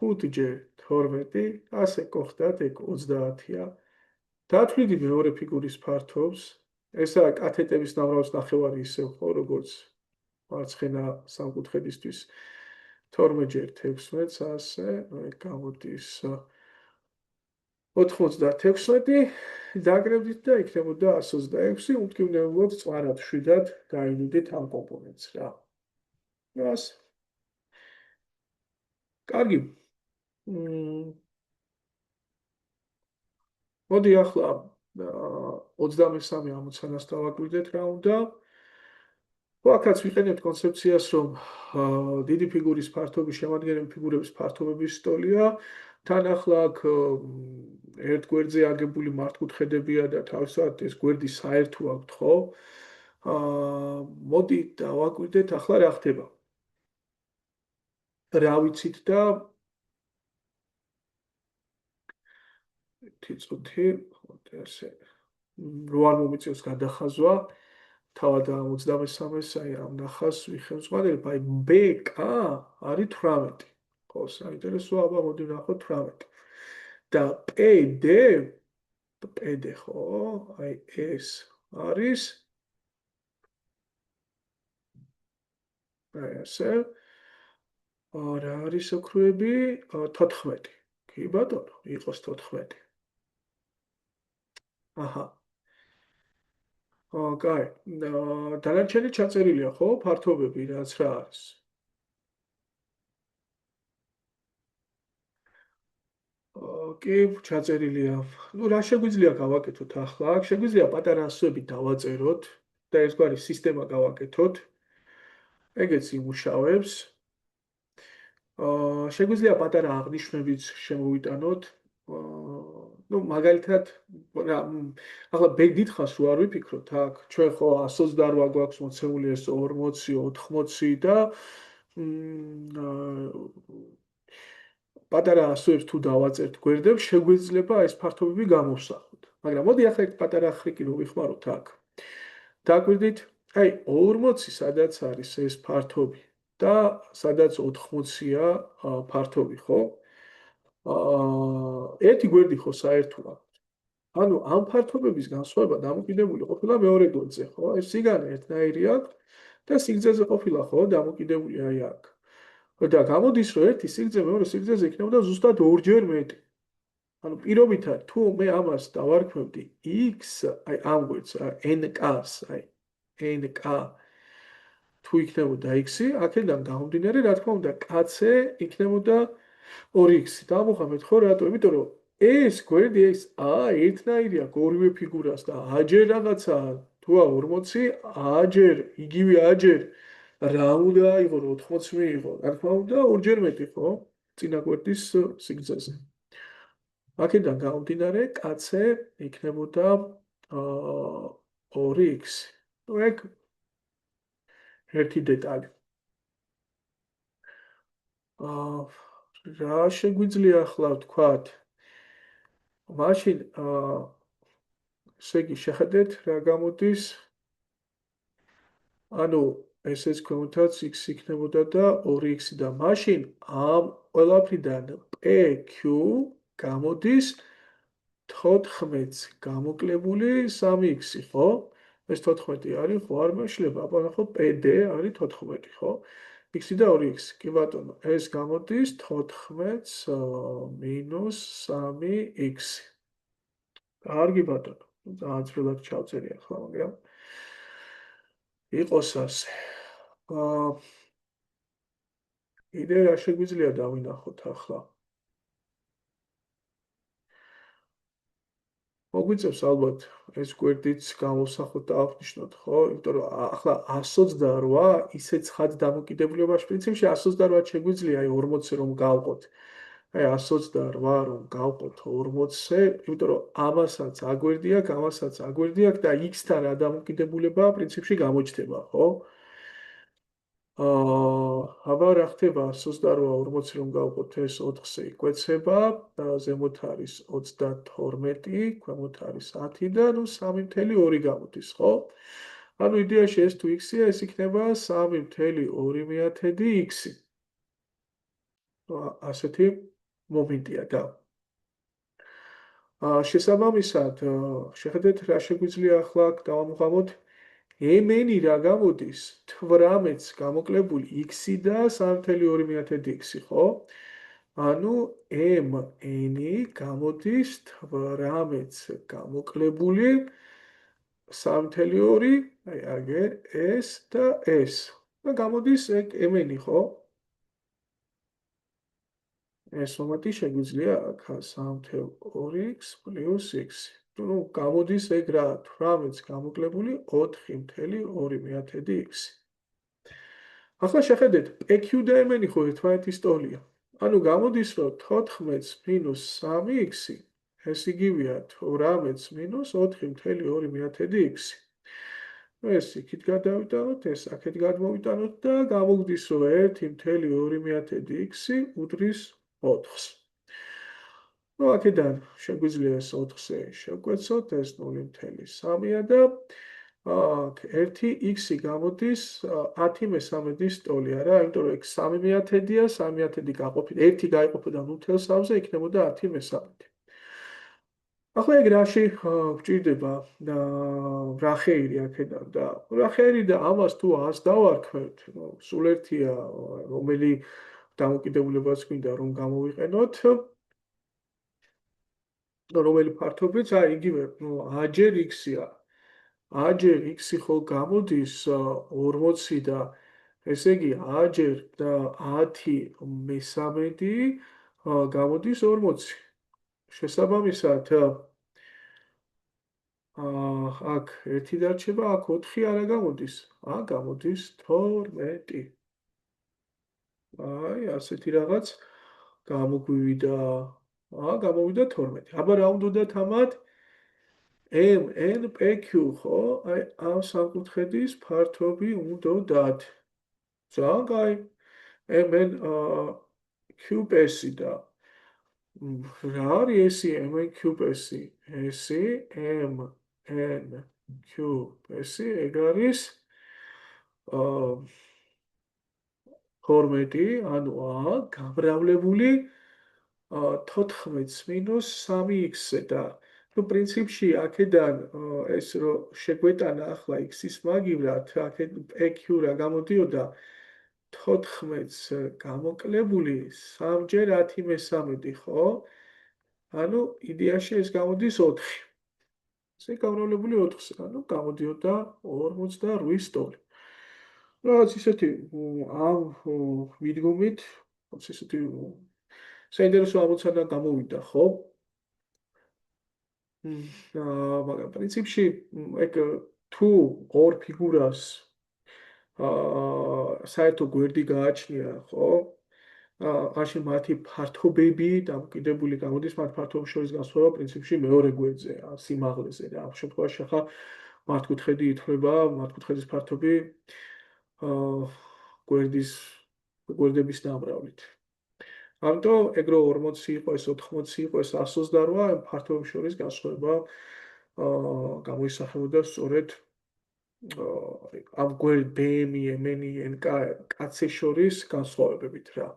5 ჯერ 12, ასე გოხდათ ეგ 30-ია. დათვლიდი მეორე ფიგურის ფართობს, ესაა კათეტების ნამრავს ნახევარი ისევ ხო, როგორც მარცხენა სამკუთხედისთვის 12 ჯერ 16, ასე, ეგ გამოდის 96 დაგრებდით და იქნებოდა 126, უმტკივნეულოდ წვარად 7-დან გაივიდით ამ კომპონენტს რა. რას? კარგი. მოდი ახლა 23 ამოცანას დავაკვირდეთ რა უნდა. აქაც ვიყენებთ კონცეფციას, რომ დიდი ფიგურის ფართობის შემადგენელი ფიგურების ფართობების ტოლია თან ახლა აქ ერთ გვერდზე აგებული მართკუთხედებია და თავისთავად ეს გვერდი საერთო აქვთ, ხო? მოდი დავაკვირდეთ ახლა რა ხდება. რა ვიცით და თიწუთი, ხოთი ასე რო არ მომიწევს გადახაზვა, თავად 23-ს აი ამ ნახას ვიხევსვანებ, აი BK არის 18. ხო, საინტერესოა, აბა მოდი ვნახოთ 18. და PD ხო, აი ეს არის აი ასე რა არის ოქროები 14. კი ბატონო, იყოს 14. აჰა. კაი. დანარჩენი ჩაწერილია, ხო? ფართობები რაც რა არის. კი, ჩაწერილია. ნუ რა შეგვიძლია გავაკეთოთ ახლა? აქ შეგვიძლია პატარა ასოები დავაწეროთ და ერთგვარი სისტემა გავაკეთოთ. ეგეც იმუშავებს. შეგვიძლია პატარა აღნიშვნებიც შემოვიტანოთ. ნუ მაგალითად რა ახლა დიდხანს რო არ ვიფიქროთ აქ ჩვენ ხო 128 გვაქვს მოცემული ეს 40 80 და პატარა ასოებს თუ დავაწერთ გვერდებს შეგვიძლია ეს ფართობები გამოვსახოთ მაგრამ მოდი ახლა ერთ პატარა ხრიკი რო ვიხმაროთ აქ დაგვირდით აი 40 სადაც არის ეს ფართობი და სადაც 80-ია ფართობი ხო ერთი გვერდი ხო საერთოა. ანუ ამ ფართობების განსხვავება დამოკიდებული ყოფილა მეორე გვერდზე, ხო? ეს სიგანე ერთნაირი აქვს და სიგრძეზე ყოფილა, ხო, დამოკიდებული აი აქ. და გამოდის, რომ ერთი სიგრძე მეორე სიგრძეზე იქნებოდა ზუსტად ორჯერ მეტი. ანუ პირობითად, თუ მე ამას დავარქმევდი x, აი ამ გვერდს, nk-ს, აი nk თუ იქნებოდა x-ი, აქედან გამომდინარე, რა თქმა უნდა, k-ზე იქნებოდა 2x. დავუღამეთ ხო რატო? იმიტომ რომ ეს გვერდი ეს ერთნაირია ორივე ფიგურას და აჯერ რაღაცა თუა 40, აჯერ იგივე აჯერ რა უნდა აიღო 80 მიიღო. რა თქმა უნდა, ორჯერ მეტი ხო? წინა გვერდის სიგრძეზე. აქედან გამომდინარე, კაცე იქნებოდა 2x. ნუ ეგ ერთი დეტალი. რა შეგვიძლია ახლა ვთქვათ? მაშინ ესე იგი შეხედეთ რა გამოდის ანუ ესეც ქვემოთაც x იქნებოდა და 2x და მაშინ ამ ყველაფრიდან pq გამოდის 14-ს გამოკლებული 3x ხო? ეს 14 არის ხო არ მეშლება, აბა ხო pd არის 14 ხო? x და 2x კი ბატონო, ეს გამოდის 14-ს მინუს 3x. კარგი ბატონო, ძალიან ძველად ჩავწერი ახლა, მაგრამ იყოს ასე. კიდე რა შეგვიძლია დავინახოთ ახლა? მოგვიწევს ალბათ ეს გვერდიც გამოვსახოთ და აღნიშნოთ, ხო? იმიტომ რომ ახლა 128 ისეთ ხად დამოკიდებულებაში პრინციპში 128 შეგვიძლია აი 40-ზე რომ გავყოთ. აი 128 რომ გავყოთ 40-ზე, იმიტომ რომ ამასაც აგვერდი აქვს, ამასაც აგვერდი აქვს და x-თან რა დამოკიდებულება პრინციპში გამოჩნდება, ხო? აბა რა ხდება 128 40 რომ გავყოთ ეს 4-ზე იკვეცება, ზემოთ არის 32, ქვემოთ არის 10 და ნუ 3.2 გამოდის, ხო? ანუ იდეაში ეს თუ x-ია, ეს იქნება 3.2x. ასეთი მომენტია და შესაბამისად შეხედეთ რა შეგვიძლია ახლა დავამოღამოთ mn რა გამოდის 18-ს გამოკლებული x-ი და 3.2x-ი, ხო? ანუ mn გამოდის 18-ს გამოკლებული 3.2, აი აგერ s და s. და გამოდის ეგ mn, ხო? ეს მომენტი შეგვიძლია აქ 3.2x + x. ნუ გამოდის ეგ რა 18-ს გამოკლებული 4.2x. ახლა შეხედეთ pq და mn ხო ერთმანეთის ტოლია. ანუ გამოდის, რომ 14 მინუს 3x ეს იგივეა 18 მინუს 4,2x. ეს იქით გადავიტანოთ, ეს აქეთ გადმოვიტანოთ და გამოგვდის, რომ 1,2x უდრის 4-ს. ну, აქედან შეგვიძლია ეს 4-ზე შევკვეცოთ, ეს 0,3-ია და აქ 1x გამოდის 10 ტოლია რა, იმიტომ რომ x 3/10-ია, 3/10 გაყოფილი, 1 გაიყოფოდა 0,3-ზე, იქნებოდა 10/3. ახლა ეგ რაში გვჭირდება რა ხეირი აქედან და რა ხეირი და ამას თუ 100-ს დავარქვევთ, სულ ერთია რომელი დამოკიდებულებას გვინდა რომ გამოვიყენოთ, რომელი ფართობიც, აი იგივე, a ჯერ x-ია. a ჯერ x ხო გამოდის 40 და ესე იგი a ჯერ და 10 გამოდის 40. შესაბამისად, აქ 1 დარჩება, აქ 4 არა გამოდის. გამოდის 12. აი, ასეთი რაღაც გამოგვივიდა. გამოვიდა 12. აბა რა უნდათ ამათ? MNPQ ხო? აი, ამ სამკუთხედის ფართობი უნდათ. ძალიან კაი. MNQPS-ი და რა არის ესი MNQPS-ი? ესი MNQPS-ი ეგ არის 12, ანუ გამრავლებული 14 მინუს 3x-ზე და ну, პრინციპში აქედან ეს რომ შეგვეტანა ახლა x-ის მაგივრად, აქეთ PQ რა გამოდიოდა 14-ს გამოკლებული 3-ჯერ 10 ხო? ანუ იდეაში ეს გამოდის 4. ესე გამრავლებული 4-ზე, ანუ გამოდიოდა 48 ტოლი. რაც ისეთი ამ მიდგომით, ისეთი საინტერესო ამოცანა გამოვიდა, ხო? მაგრამ პრინციპში ეგ თუ ორ ფიგურას საერთო გვერდი გააჩნია, ხო? მაშინ მათი ფართობები დამოკიდებული გამოდის მათ ფართობებს შორის განსხვავება პრინციპში მეორე გვერდზე, სიმაღლეზე და ამ შემთხვევაში ახლა მართკუთხედი ითვლება, მართკუთხედის ფართობი გვერდების დამრავლით. ამიტომ ეგ რო 40 იყო, ეს 80 იყო, ეს 128, ფართობებს შორის განსხვავება გამოისახებოდა სწორედ ამ გვერდ BM-ი, MN-ი, NK კაცის შორის განსხვავებებით რა.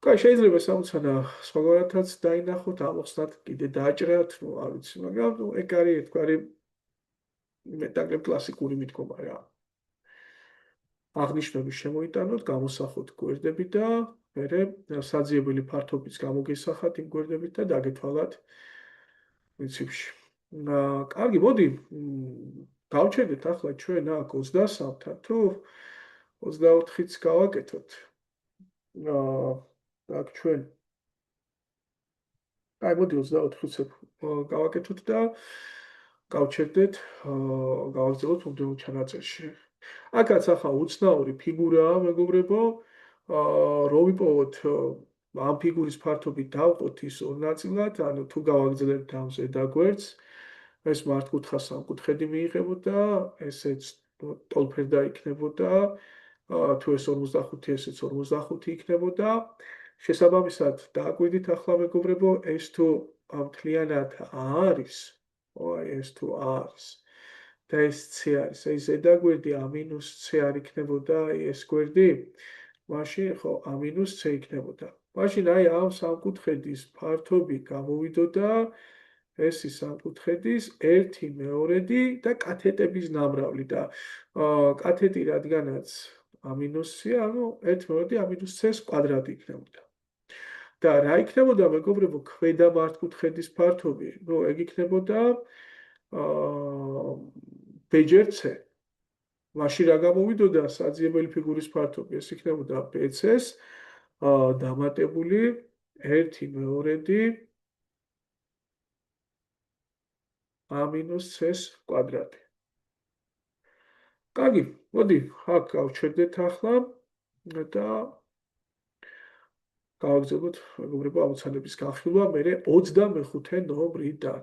კაი, შეიძლება სამოცანა სხვაგვარადაც დაინახოთ, ამოხსნათ, კიდე დააჭრათ, ну, არ ვიცი, მაგრამ ეგ არის ერთგვარი მეტაკლებ კლასიკური მიდგომა რა. აღნიშნები შემოიტანოთ, გამოსახოთ გვერდები და მერე საძიებელი ფართობის გამოგესახათ იმ გვერდებით და დაგეთვალათ პრინციპში. კარგი, მოდი, გავჩერდეთ ახლა ჩვენ აქ 23-თან თუ 24-იც გავაკეთოთ. აქ ჩვენ აი, მოდი 24-იც გავაკეთოთ და გავჩერდეთ, გავაგრძელოთ მომდევნო ჩანაწერში. აქაც ახლა უცნაური ფიგურაა, მეგობრებო, რო ვიპოვოთ ამ ფიგურის ფართობი დავყოთ ის ორ ნაწილად, ანუ თუ გავაგრძელებთ ამ ზედა გვერდს, ეს მართკუთხა სამკუთხედი მიიღებოდა, ესეც ტოლფერდა იქნებოდა, თუ ეს 45, ესეც 45 იქნებოდა. შესაბამისად, დააკვირდით ახლა მეგობრებო, ეს თუ მთლიანად არის, ეს თუ არის და ეს c არის, ეს ზედა გვერდი a minus c არ იქნებოდა, ეს გვერდი, მაშინ ხო a minus c იქნებოდა. მაშინ აი ამ სამკუთხედის ფართობი გამოვიდოდა, ეს ის სამკუთხედის 1/2 და კათეტების ნამრავლი და კათეტი რადგანაც a minus c, ანუ 1/2 a minus c-ს კვადრატი იქნებოდა. და რა იქნებოდა მეგობრებო ქვედა მართკუთხედის ფართობი? ნუ ეგ იქნებოდა b-ჯერ c. მაშინ რა გამოვიდოდა საძიებელი ფიგურის ფართობი? ეს იქნებოდა bc-ს დამატებული 1/2 a minus c-ს კვადრატი. კარგი, მოდი, აქ გავჩერდეთ ახლა და გავაგრძელოთ მეგობრებო ამოცანების განხილვა მერე 25 ნოემბრიდან.